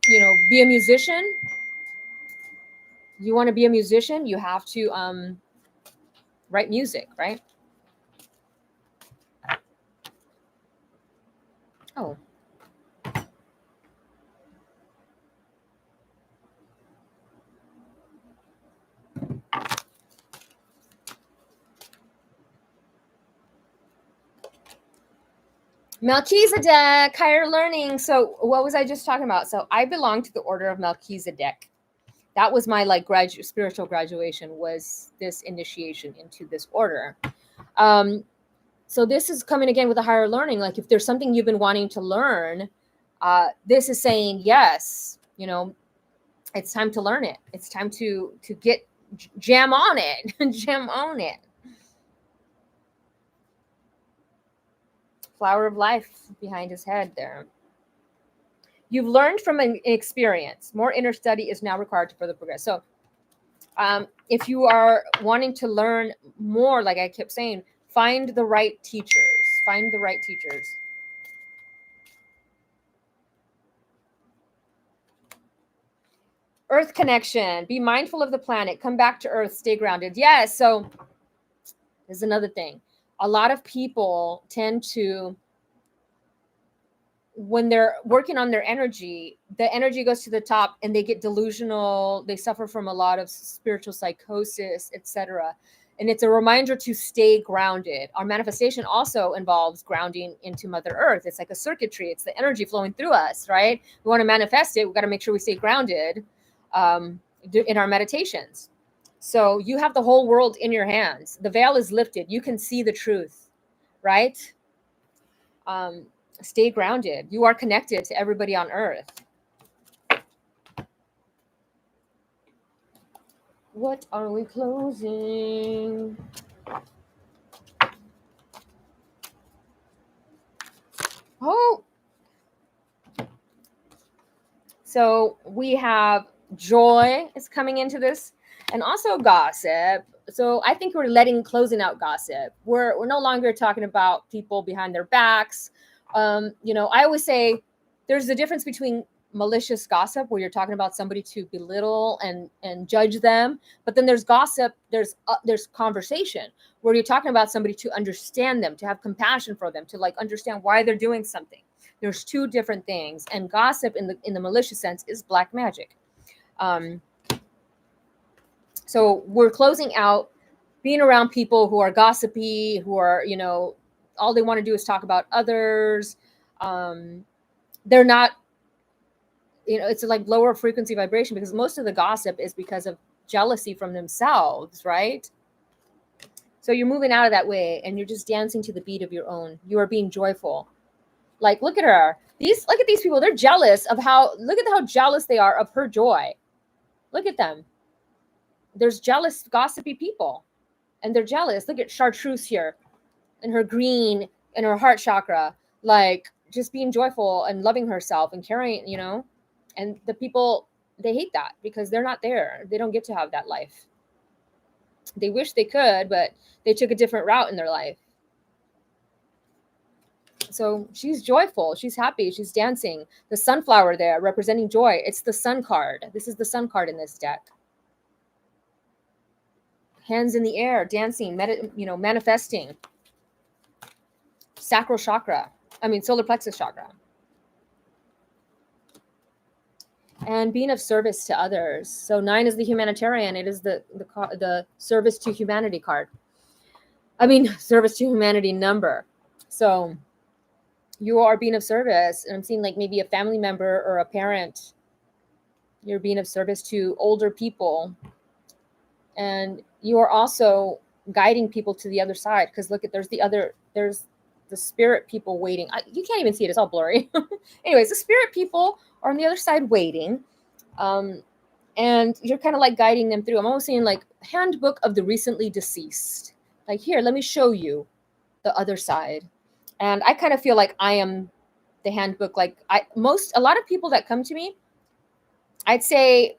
you know, be a musician. You want to be a musician, you have to write music, right? Oh. Melchizedek, higher learning. So what was I just talking about? So I belong to the order of Melchizedek. That was my like spiritual graduation, was this initiation into this order. So this is coming again with a higher learning. Like if there's something you've been wanting to learn, this is saying, yes, you know, it's time to learn it. It's time to get jam on it, jam on it. Flower of life behind his head there. You've learned from an experience. More inner study is now required to further progress. So if you are wanting to learn more, like I kept saying, find the right teachers. Find the right teachers. Earth connection. Be mindful of the planet. Come back to Earth. Stay grounded. Yes. So there's another thing. A lot of people tend to, when they're working on their energy, the energy goes to the top and they get delusional. They suffer from a lot of spiritual psychosis, etc. And it's a reminder to stay grounded. Our manifestation also involves grounding into Mother Earth. It's like a circuitry. It's the energy flowing through us, right? We want to manifest it. We've got to make sure we stay grounded in our meditations. So you have the whole world in your hands. The veil is lifted. You can see the truth, right? Stay grounded. You are connected to everybody on Earth. What are we closing? Oh. So we have joy is coming into this, and also gossip. So I think we're closing out gossip. We're no longer talking about people behind their backs. I always say there's a difference between malicious gossip, where you're talking about somebody to belittle and judge them, but then there's gossip. There's conversation where you're talking about somebody to understand them, to have compassion for them, to like understand why they're doing something. There's two different things, and gossip in the malicious sense is black magic. So we're closing out being around people who are gossipy, who are, all they want to do is talk about others. They're not, it's like lower frequency vibration, because most of the gossip is because of jealousy from themselves, right? So you're moving out of that way, and you're just dancing to the beat of your own. You are being joyful. Like, look at her. Look at these people. They're jealous of look at how jealous they are of her joy. Look at them. There's jealous, gossipy people, and they're jealous. Look at Chartreuse here and her green and her heart chakra, like just being joyful and loving herself and caring, and the people, they hate that because they're not there. They don't get to have that life. They wish they could, but they took a different route in their life. So she's joyful. She's happy. She's dancing. The sunflower there representing joy. It's the sun card. This is the sun card in this deck. Hands in the air, dancing, manifesting. Sacral chakra. Solar plexus chakra. And being of service to others. So 9 is the humanitarian. It is the service to humanity card. Service to humanity number. So you are being of service. And I'm seeing like maybe a family member or a parent. You're being of service to older people. And you are also guiding people to the other side. Because look, there's the spirit people waiting. You can't even see it. It's all blurry. Anyways, the spirit people are on the other side waiting. And you're kind of like guiding them through. I'm almost seeing like handbook of the recently deceased. Like, here, let me show you the other side. And I kind of feel like I am the handbook. Like a lot of people that come to me, I'd say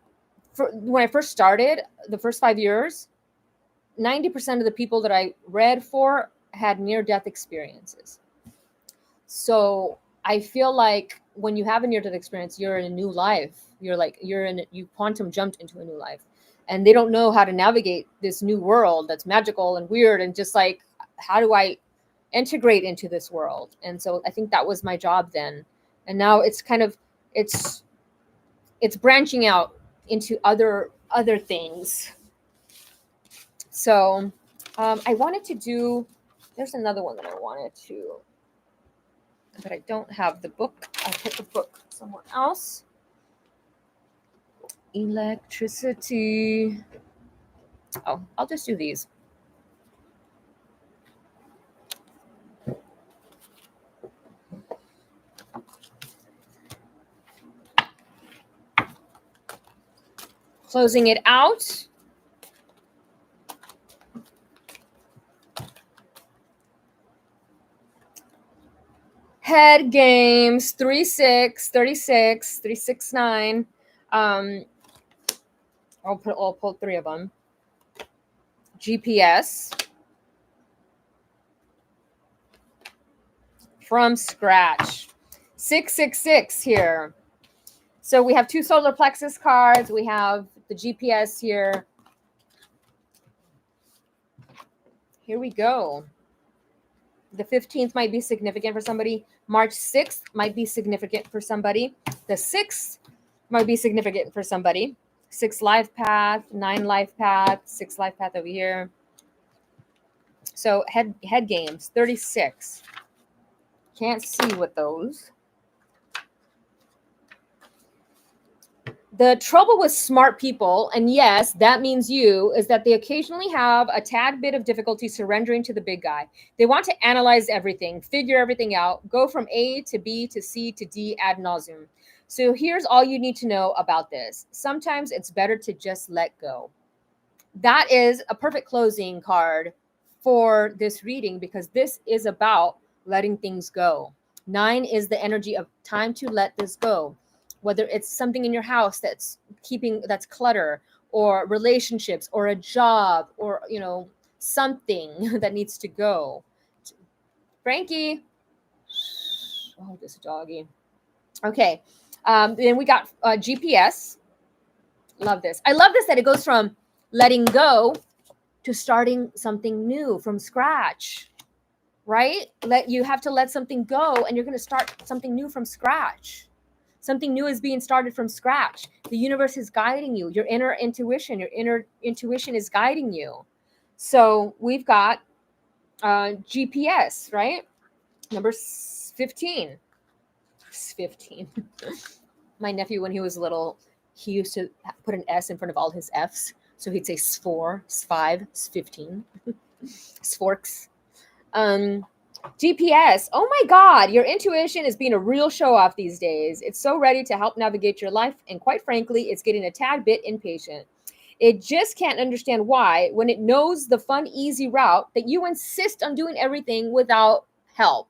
when I first started, the first 5 years, 90% of the people that I read for had near-death experiences. So I feel like when you have a near-death experience, you're in a new life. You quantum jumped into a new life. And they don't know how to navigate this new world that's magical and weird, and just like, how do I integrate into this world? And so I think that was my job then. And now it's kind of, it's branching out into other things. So I wanted to do, there's another one that I wanted to, but I don't have the book. I'll put the book somewhere else. Electricity. Oh, I'll just do these. Closing it out. Head games, 3-6, 36, 369. I'll pull 3 of them. GPS. From scratch. 666 here. So we have 2 solar plexus cards. We have the GPS here. Here we go. The 15th might be significant for somebody. March 6th might be significant for somebody. The 6th might be significant for somebody. 6 life path, 9 life path, 6 life path over here. So head games, 36. Can't see with those. The trouble with smart people, and yes, that means you, is that they occasionally have a tad bit of difficulty surrendering to the big guy. They want to analyze everything, figure everything out, go from A to B to C to D ad nauseum. So here's all you need to know about this. Sometimes it's better to just let go. That is a perfect closing card for this reading, because this is about letting things go. 9 is the energy of time to let this go. whether it's something in your house that's clutter, or relationships, or a job, or something that needs to go. Frankie. Oh, this doggy. Okay. Then we got GPS. Love this. I love this that it goes from letting go to starting something new from scratch, right? You have to let something go, and you're going to start something new from scratch. Something new is being started from scratch. The universe is guiding you. Your inner intuition is guiding you. So we've got GPS, right? Number 15. 15. My nephew, when he was little, he used to put an S in front of all his F's. So he'd say sfor, s5, s15, sforks. GPS. Oh my God, your intuition is being a real show off these days. It's so ready to help navigate your life. And quite frankly, it's getting a tad bit impatient. It just can't understand why, when it knows the fun, easy route, that you insist on doing everything without help.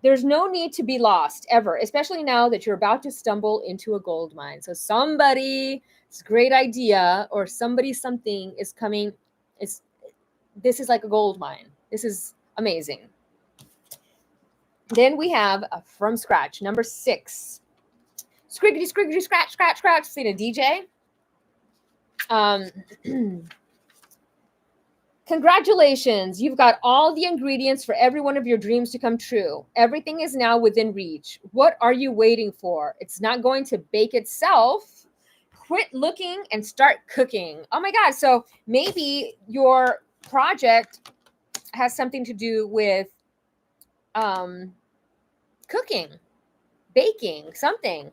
There's no need to be lost ever, especially now that you're about to stumble into a gold mine. So somebody's great idea or something is coming. This is like a gold mine. This is amazing. Then we have from scratch, number 6. Scriggity, scriggity, scratch, scratch, scratch. See the DJ? Congratulations. You've got all the ingredients for every one of your dreams to come true. Everything is now within reach. What are you waiting for? It's not going to bake itself. Quit looking and start cooking. Oh my God. So maybe your project has something to do with cooking, baking, something.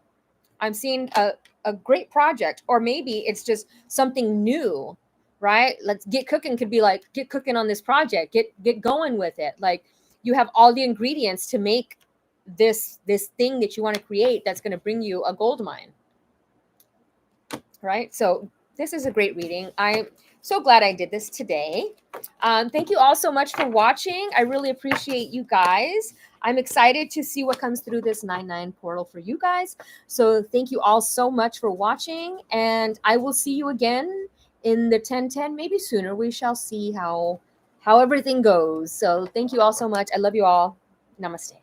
I'm seeing a great project, or maybe it's just something new, right? Let's get cooking could be like, get cooking on this project, get going with it. Like, you have all the ingredients to make this thing that you want to create that's going to bring you a gold mine, right? So this is a great reading. I'm so glad I did this today. Thank you all so much for watching. I really appreciate you guys. I'm excited to see what comes through this 9/9 portal for you guys. So thank you all so much for watching, and I will see you again in the 10/10, maybe sooner. We shall see how everything goes. So thank you all so much. I love you all. Namaste.